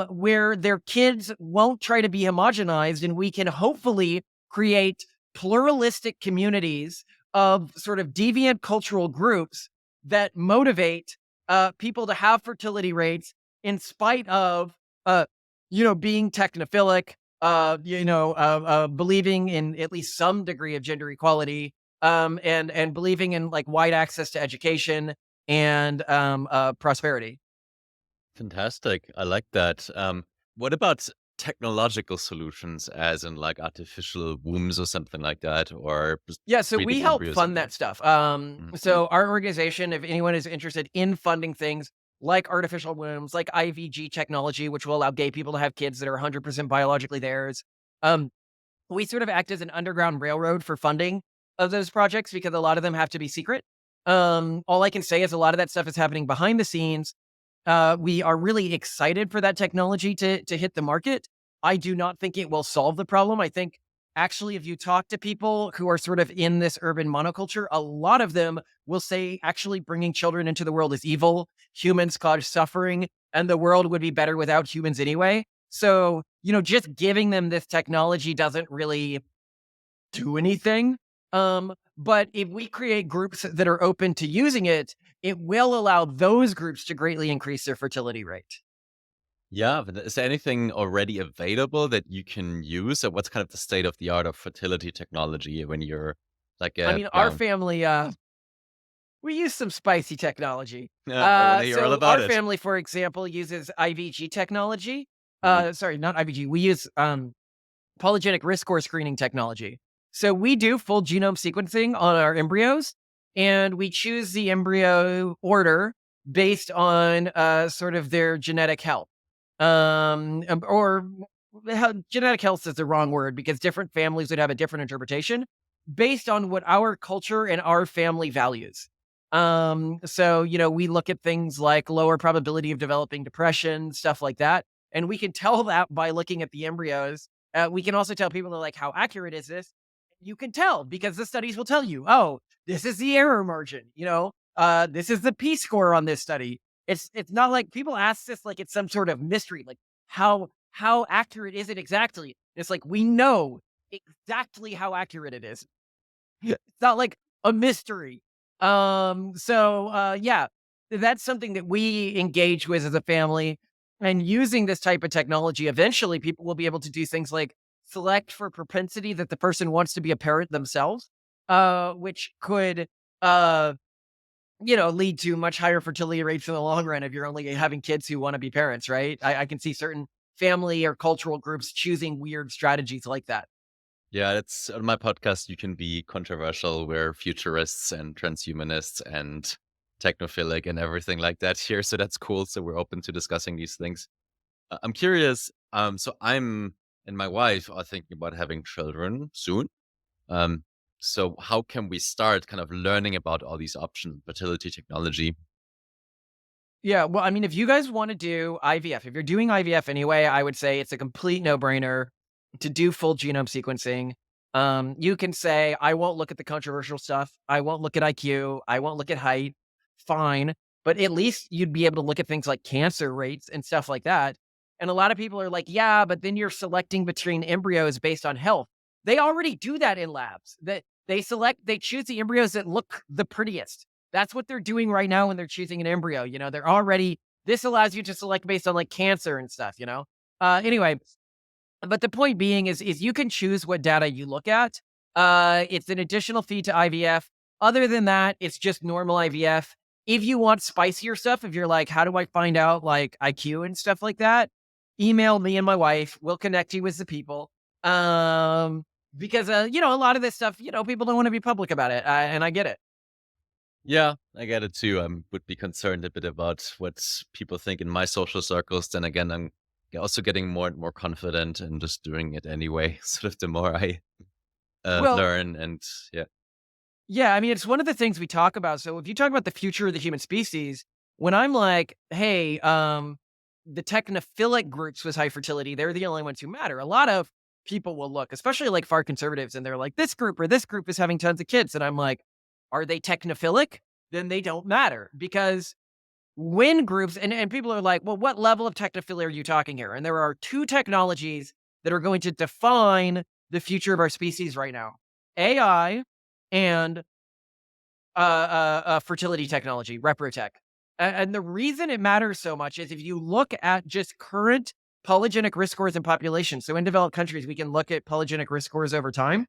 where their kids won't try to be homogenized, and we can hopefully create pluralistic communities of sort of deviant cultural groups that motivate people to have fertility rates in spite of uh, being technophilic, believing in at least some degree of gender equality, and believing in like wide access to education and prosperity. Fantastic. I like that. What about technological solutions, as in like artificial wombs or something like that, or just Yeah, so we breeding help embryos in fund there? that stuff. Mhm. So our organization, if anyone is interested in funding things like artificial wombs, like IVG technology, which will allow gay people to have kids that are 100% biologically theirs, um, we sort of act as an underground railroad for funding of those projects because a lot of them have to be secret. All I can say is a lot of that stuff is happening behind the scenes. We are really excited for that technology to hit the market. I do not think it will solve the problem. I think actually, if you talk to people who are sort of in this urban monoculture, a lot of them will say actually bringing children into the world is evil. Humans cause suffering, and the world would be better without humans anyway. So, just giving them this technology doesn't really do anything. But if we create groups that are open to using it, it will allow those groups to greatly increase their fertility rate. Yeah, but is there anything already available that you can use? Or what's kind of the state of the art of fertility technology when you're like I a, mean, our yeah, family, we use some spicy technology. I want to hear all So about our it. family, for example, uses IVG technology. Mhm. Sorry, not IVG. We use polygenic risk score screening technology. So we do full genome sequencing on our embryos, and we choose the embryo order based on sort of their genetic health. Or genetic health is the wrong word because different families would have a different interpretation based on what our culture and our family values. So, we look at things like lower probability of developing depression, stuff like that. And we can tell that by looking at the embryos. We can also tell people like, how accurate is this? You can tell because the studies will tell you, oh, this is the error margin, this is the P score on this study. It's not like people ask this like it's some sort of mystery, like how accurate is it exactly? It's like we know exactly how accurate it is. It's not like a mystery. Yeah, that's something that we engage with as a family. And using this type of technology, eventually people will be able to do things like select for propensity that the person wants to be a parent themselves, which could uh lead to much higher fertility rates in the long run if you're only having kids who want to be parents, right? I can see certain family or cultural groups choosing weird strategies like that. Yeah, it's on my podcast. You can be controversial. We're futurists and transhumanists and technophilic and everything like that here. So that's cool. So we're open to discussing these things. I'm curious. So I'm and my wife are thinking about having children soon. Um, So how can we start kind of learning about all these options, fertility technology? Yeah, well, I mean, if you guys want to do IVF, if you're doing IVF anyway, I would say it's a complete no-brainer to do full genome sequencing. You can say, I won't look at the controversial stuff. I won't look at IQ. I won't look at height. Fine. But at least you'd be able to look at things like cancer rates and stuff like that. And a lot of people are like, yeah, but then you're selecting between embryos based on health. They already do that in labs. That they choose the embryos that look the prettiest. That's what they're doing right now when they're choosing an embryo. They're already, this allows you to select based on like cancer and stuff. Anyway, but the point being is you can choose what data you look at. It's an additional fee to IVF. Other than that, it's just normal IVF. If you want spicier stuff, if you're like, how do I find out like IQ and stuff like that? Email me and my wife. We'll connect you with the people. Because a lot of this stuff, people don't want to be public about it, and I get it. Yeah, I get it too. I would be concerned a bit about what people think in my social circles. Then again, I'm also getting more and more confident and just doing it anyway. Sort of the more I Well, learn, and yeah. yeah, I mean, it's one of the things we talk about. So if you talk about the future of the human species, when I'm like, hey, the technophilic groups with high fertility, they're the only ones who matter. A lot of people will look, especially like far conservatives, and they're like, this group or this group is having tons of kids. And I'm like, are they technophilic? Then they don't matter because when groups and people are like, well, what level of technophilia are you talking here? And there are two technologies that are going to define the future of our species right now: AI and fertility technology, reprotech. And the reason it matters so much is if you look at just current polygenic risk scores in populations. So in developed countries, we can look at polygenic risk scores over time.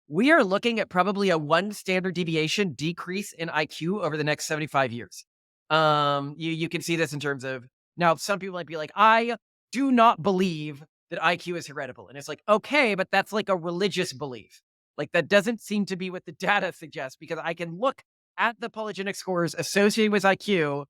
We are looking at probably a 1 standard deviation decrease in IQ over the next 75 years. You can see this in terms of, now some people might be like, I do not believe that IQ is heritable. And it's like, okay, but that's like a religious belief. Like that doesn't seem to be what the data suggests, because I can look at the polygenic scores associated with IQ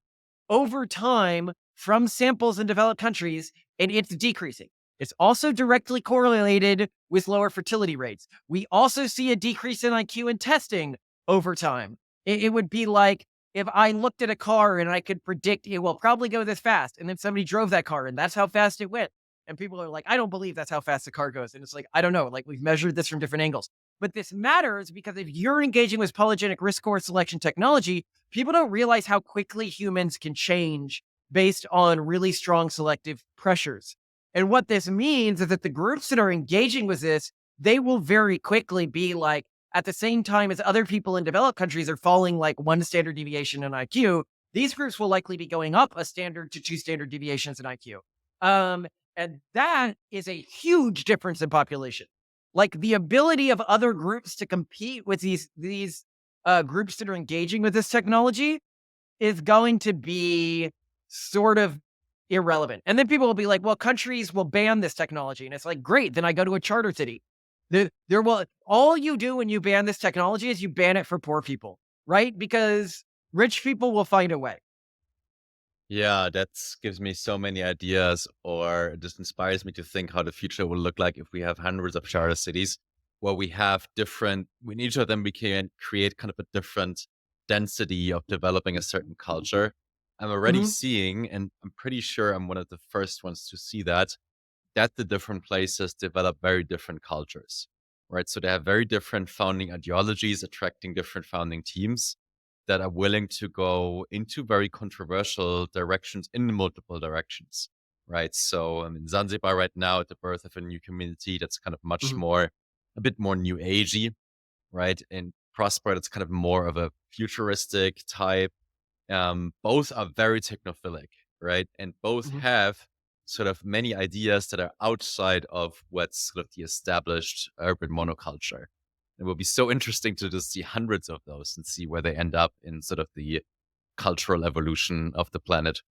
over time from samples in developed countries, and it's decreasing. It's also directly correlated with lower fertility rates. We also see a decrease in IQ in testing over time. It would be like if I looked at a car and I could predict it will probably go this fast, and then somebody drove that car and that's how fast it went. And people are like, I don't believe that's how fast the car goes. And it's like, I don't know. Like we've measured this from different angles. But this matters because if you're engaging with polygenic risk score selection technology, people don't realize how quickly humans can change based on really strong selective pressures. And what this means is that the groups that are engaging with this, they will very quickly be like, at the same time as other people in developed countries are falling like 1 standard deviation in IQ, these groups will likely be going up a standard to 2 standard deviations in IQ. And that is a huge difference in population. Like the ability of other groups to compete with these groups that are engaging with this technology is going to be sort of irrelevant. And then people will be like, well, countries will ban this technology. And it's like, great, then I go to a charter city. There will, all you do when you ban this technology is you ban it for poor people, right? Because rich people will find a way. Yeah, that gives me so many ideas, or it just inspires me to think how the future will look like if we have hundreds of charter cities where we have different, in each of them, we can create kind of a different density of developing a certain culture. I'm already Mhm, seeing, and I'm pretty sure I'm one of the first ones to see that the different places develop very different cultures, right? So they have very different founding ideologies, attracting different founding teams that are willing to go into very controversial directions in multiple directions, right? So in Zanzibar right now, at the birth of a new community that's kind of much mhm, more, a bit more new agey, right? And Prosper, that's kind of more of a futuristic type. Both are very technophilic, right? And both mhm. have sort of many ideas that are outside of what's sort of the established urban monoculture. It will be so interesting to just see hundreds of those and see where they end up in sort of the cultural evolution of the planet.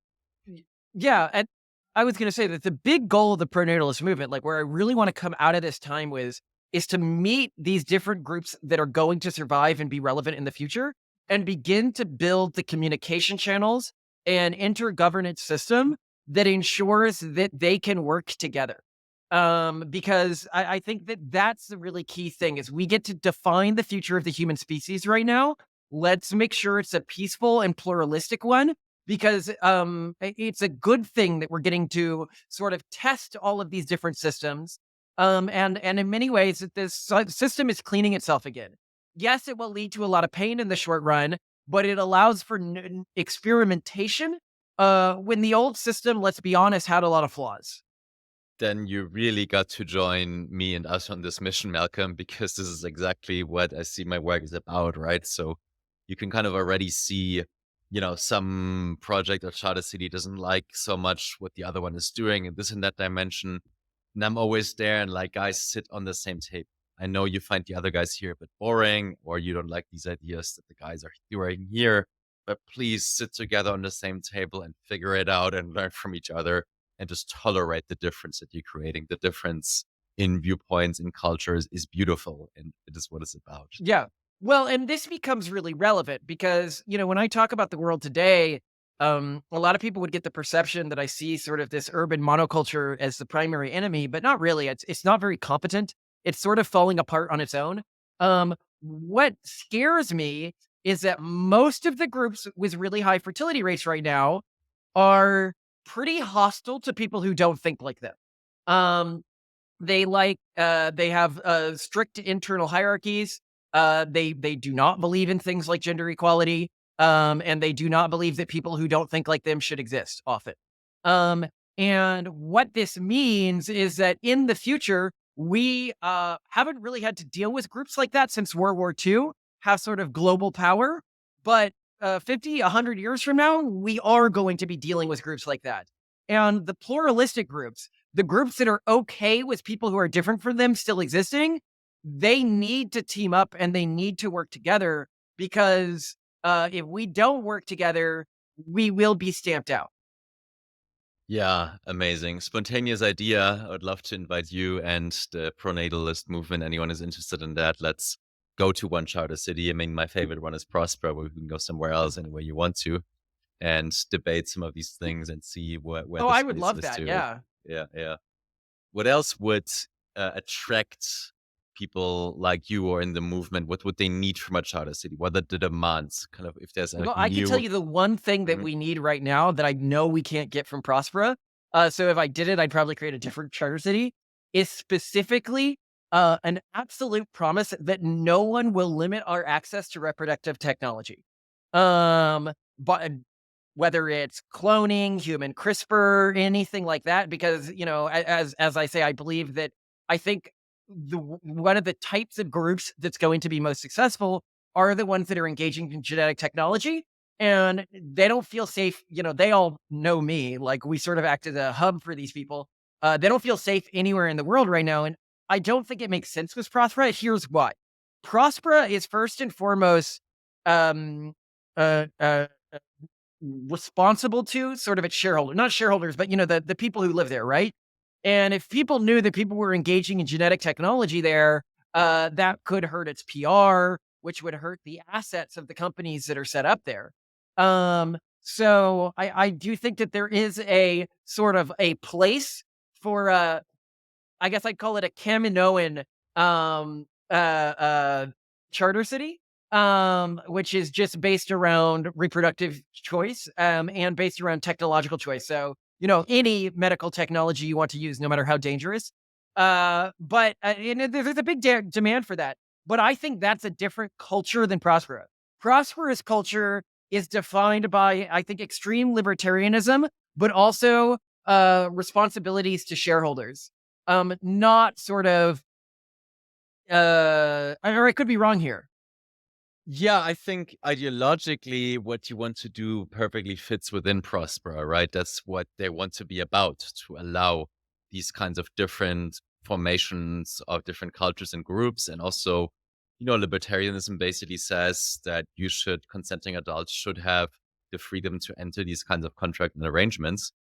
Yeah, and I was gonna say that the big goal of the pronatalist movement, like where I really want to come out of this time with, is to meet these different groups that are going to survive and be relevant in the future and begin to build the communication channels and intergovernance system that ensures that they can work together. Because I think that that's the really key thing is we get to define the future of the human species right now. Let's make sure it's a peaceful and pluralistic one because it's a good thing that we're getting to sort of test all of these different systems. And in many ways, that this system is cleaning itself again. Yes, it will lead to a lot of pain in the short run, but it allows for experimentation. When the old system, let's be honest, had a lot of flaws. Then you really got to join me and us on this mission, Malcolm, because this is exactly what I see my work is about, right? So you can kind of already see, some project or charter city doesn't like so much what the other one is doing and this and that dimension. And I'm always there and like, guys, sit on the same table. I know you find the other guys here a bit boring or you don't like these ideas that the guys are doing here, but please sit together on the same table and figure it out and learn from each other and just tolerate the difference that you're creating. The difference in viewpoints, in cultures is beautiful, and it is what it's about. Yeah. Well, and this becomes really relevant because, when I talk about the world today, a lot of people would get the perception that I see sort of this urban monoculture as the primary enemy, but not really. It's not very competent. It's sort of falling apart on its own. What scares me is that most of the groups with really high fertility rates right now are pretty hostile to people who don't think like them. Um, they have, strict internal hierarchies. They do not believe in things like gender equality, and they do not believe that people who don't think like them should exist often. Um, and what this means is that in the future, we, haven't really had to deal with groups like that since World War II have sort of global power, but, 50, 100 years from now, we are going to be dealing with groups like that. And the pluralistic groups, the groups that are okay with people who are different from them still existing, they need to team up and they need to work together because if we don't work together, we will be stamped out. Yeah, amazing. Spontaneous idea. I would love to invite you and the pronatalist movement. Anyone is interested in that? Let's go to one charter city. I mean, my favorite one is Prospera, where we can go somewhere else anywhere you want to and debate some of these things and see where Oh, the I would space love is that. to. Yeah. Yeah, yeah. What else would attract people like you or in the movement? What would they need from a charter city? What are the demands? Kind of if there's a Well, I can tell new. you the one thing that Mhm. we need right now that I know we can't get from Prospera. So if I did it, I'd probably create a different charter city. Is specifically an absolute promise that no one will limit our access to reproductive technology. But whether it's cloning, human CRISPR, anything like that, because as I say, I believe that I think one of the types of groups that's going to be most successful are the ones that are engaging in genetic technology and they don't feel safe. They all know me. Like we sort of act as a hub for these people. They don't feel safe anywhere in the world right now. And I don't think it makes sense with Prospera. Here's why. Prospera is first and foremost um, uh, uh, responsible to sort of its shareholder, not shareholders, but the people who live there, right? And if people knew that people were engaging in genetic technology there, that could hurt its PR, which would hurt the assets of the companies that are set up there. So I do think that there is a sort of a place for I guess I'd call it a Kaminoan charter city, which is just based around reproductive choice and based around technological choice. So, any medical technology you want to use, no matter how dangerous. But there's a big demand for that. But I think that's a different culture than Prospera. Prospera's culture is defined by, I think, extreme libertarianism, but also responsibilities to shareholders. Not sort of, or I could be wrong here. Yeah, I think ideologically, what you want to do perfectly fits within Prospera, right? That's what they want to be about, to allow these kinds of different formations of different cultures and groups. And also, libertarianism basically says that consenting adults should have the freedom to enter these kinds of contract and arrangements.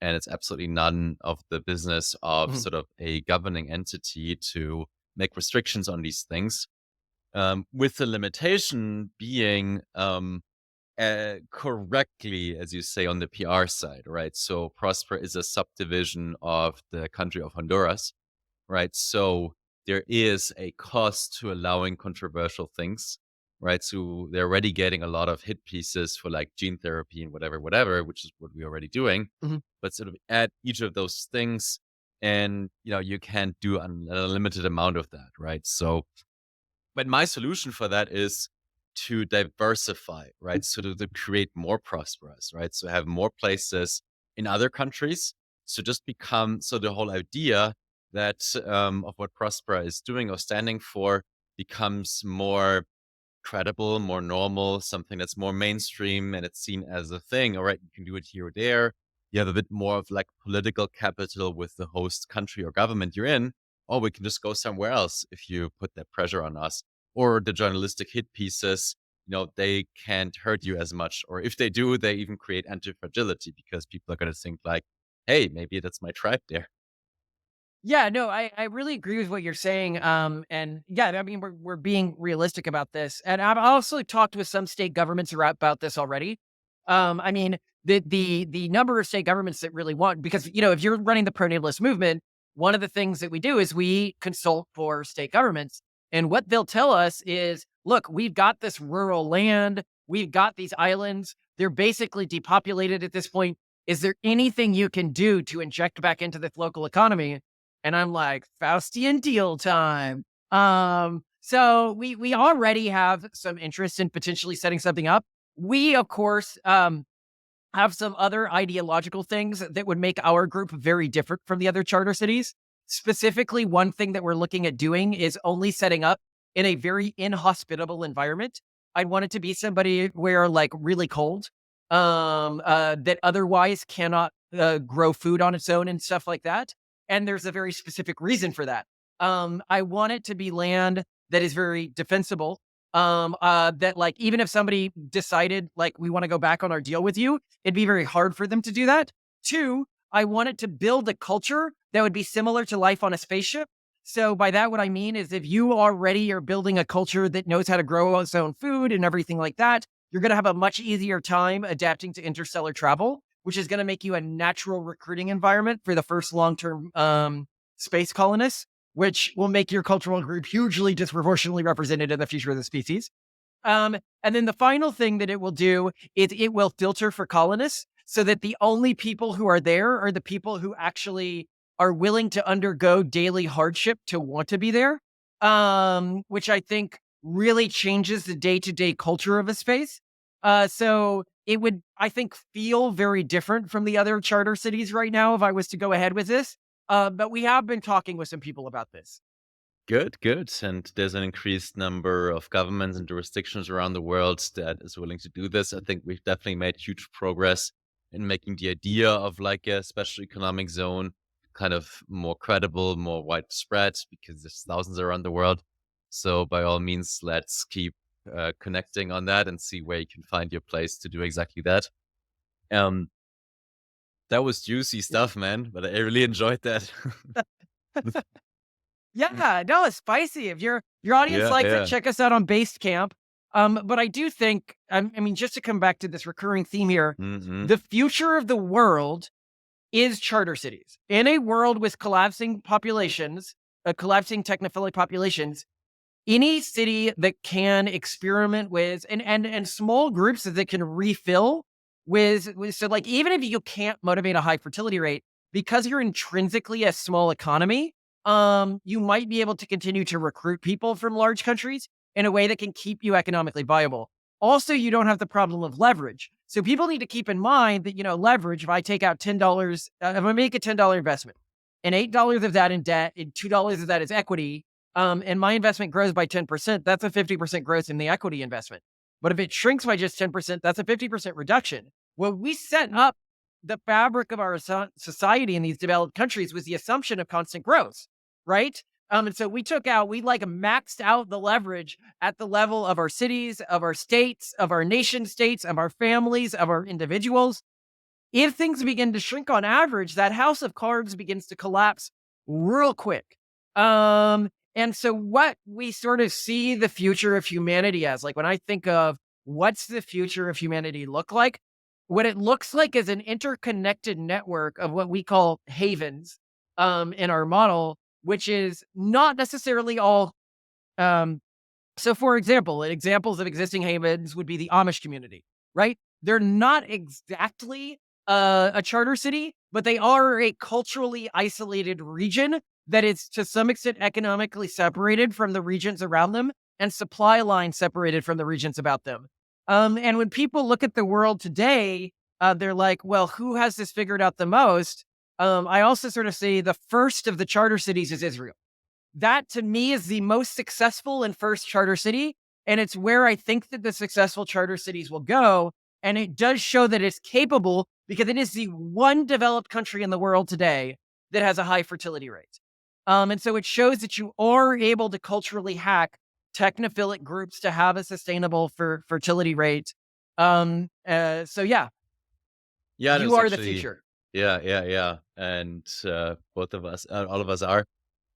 And it's absolutely none of the business of Mhm. sort of a governing entity to make restrictions on these things, with the limitation being correctly, as you say, on the PR side, right? So Prosper is a subdivision of the country of Honduras, right? So there is a cost to allowing controversial things, right? So they're already getting a lot of hit pieces for like gene therapy and whatever, which is what we're already doing. Mhm. But sort of add each of those things, and you can't do an unlimited amount of that, right? So but my solution for that is to diversify, right? So to create more prosperous, right? So have more places in other countries. So just become so the whole idea that of what Prospera is doing or standing for becomes more credible, more normal, something that's more mainstream and it's seen as a thing. All right, you can do it here or there. You have a bit more of like political capital with the host country or government you're in. Or we can just go somewhere else if you put that pressure on us. Or the journalistic hit pieces, they can't hurt you as much. Or if they do, they even create anti-fragility because people are going to think like, hey, maybe that's my tribe there. Yeah, no, I really agree with what you're saying. And yeah, I mean, we're being realistic about this, and I've also talked with some state governments about this already. I mean, the number of state governments that really want, because if you're running the pronatalist movement, one of the things that we do is we consult for state governments, and what they'll tell us is, look, we've got this rural land, we've got these islands, they're basically depopulated at this point. Is there anything you can do to inject back into the local economy? And I'm like, Faustian deal time. So we already have some interest in potentially setting something up. We, of course, have some other ideological things that would make our group very different from the other charter cities. Specifically, one thing that we're looking at doing is only setting up in a very inhospitable environment. I'd want it to be somebody where like really cold, that otherwise cannot grow food on its own and stuff like that. And there's a very specific reason for that. I want it to be land that is very defensible. That like even if somebody decided like we want to go back on our deal with you, it'd be very hard for them to do that. Two, I want it to build a culture that would be similar to life on a spaceship. So by that, what I mean is if you already are building a culture that knows how to grow its own food and everything like that, you're going to have a much easier time adapting to interstellar travel, which is going to make you a natural recruiting environment for the first long-term space colonists, which will make your cultural group hugely disproportionately represented in the future of the species. And then the final thing that it will do is it will filter for colonists so that the only people who are there are the people who actually are willing to undergo daily hardship to want to be there, which I think really changes the day-to-day culture of a space. So it would, I think, feel very different from the other charter cities right now if I was to go ahead with this. But we have been talking with some people about this. Good, good. And there's an increased number of governments and jurisdictions around the world that is willing to do this. I think we've definitely made huge progress in making the idea of like a special economic zone kind of more credible, more widespread, because there's thousands around the world. So by all means, let's keep connecting on that and see where you can find your place to do exactly that. Um, that was juicy stuff, man, but I really enjoyed that. Yeah, no, it's spicy. If your audience Yeah, likes it, yeah. check us out on Basecamp. But I do think, I mean, just to come back to this recurring theme here, Hmm. the future of the world is charter cities. In a world with collapsing populations, collapsing technophilic populations, any city that can experiment with and small groups that can refill with so like even if you can't motivate a high fertility rate because you're intrinsically a small economy, you might be able to continue to recruit people from large countries in a way that can keep you economically viable. Also, you don't have the problem of leverage. So people need to keep in mind that leverage. If I take out $10, if I make a $10 investment, and $8 of that in debt, and $2 of that is equity, and my investment grows by 10%, that's a 50% growth in the equity investment. But if it shrinks by just 10%, that's a 50% reduction. Well, we set up the fabric of our society in these developed countries with the assumption of constant growth, right? And so we like maxed out the leverage at the level of our cities, of our states, of our nation states, of our families, of our individuals. If things begin to shrink on average, that house of cards begins to collapse real quick. And so what we sort of see the future of humanity as, like when I think of what's the future of humanity look like? What it looks like is an interconnected network of what we call havens in our model, which is not necessarily all um, so, for example, examples of existing havens would be the Amish community, right? They're not exactly a charter city, but they are a culturally isolated region that is to some extent economically separated from the regions around them and supply line separated from the regions about them. And when people look at the world today, they're like, well, who has this figured out the most? I also sort of say the first of the charter cities is Israel. That to me is the most successful and first charter city. And it's where I think that the successful charter cities will go. And it does show that it's capable because it is the one developed country in the world today that has a high fertility rate. And so it shows that you are able to culturally hack technophilic groups to have a sustainable fertility rate. So yeah, Yeah, you that's are the actually, future. yeah. And both of us, all of us are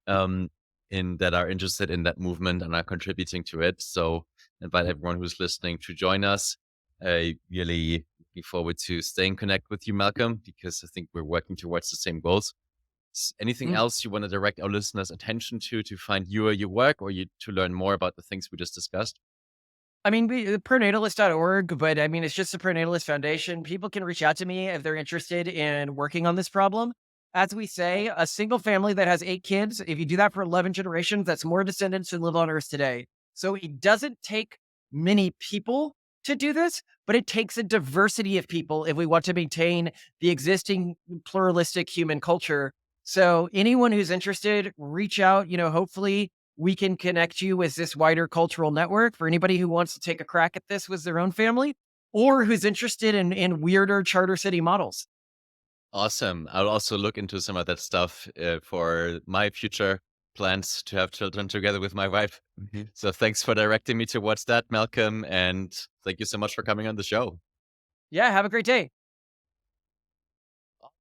um, in that are interested in that movement and are contributing to it. So invite everyone who's listening to join us. I really looking forward to staying connected with you, Malcolm, because I think we're working towards the same goals. Anything Mm. else you want to direct our listeners' attention to find you or your work, or you to learn more about the things we just discussed? I mean, pronatalist.org, but I mean, it's just the Pronatalist Foundation. People can reach out to me if they're interested in working on this problem. As we say, a single family that has 8 kids, if you do that for 11 generations, that's more descendants than live on Earth today. So it doesn't take many people to do this, but it takes a diversity of people if we want to maintain the existing pluralistic human culture. So anyone who's interested, reach out. Hopefully we can connect you with this wider cultural network for anybody who wants to take a crack at this with their own family or who's interested in weirder charter city models. Awesome. I'll also look into some of that stuff for my future plans to have children together with my wife. So thanks for directing me towards that, Malcolm. And thank you so much for coming on the show. Yeah, have a great day.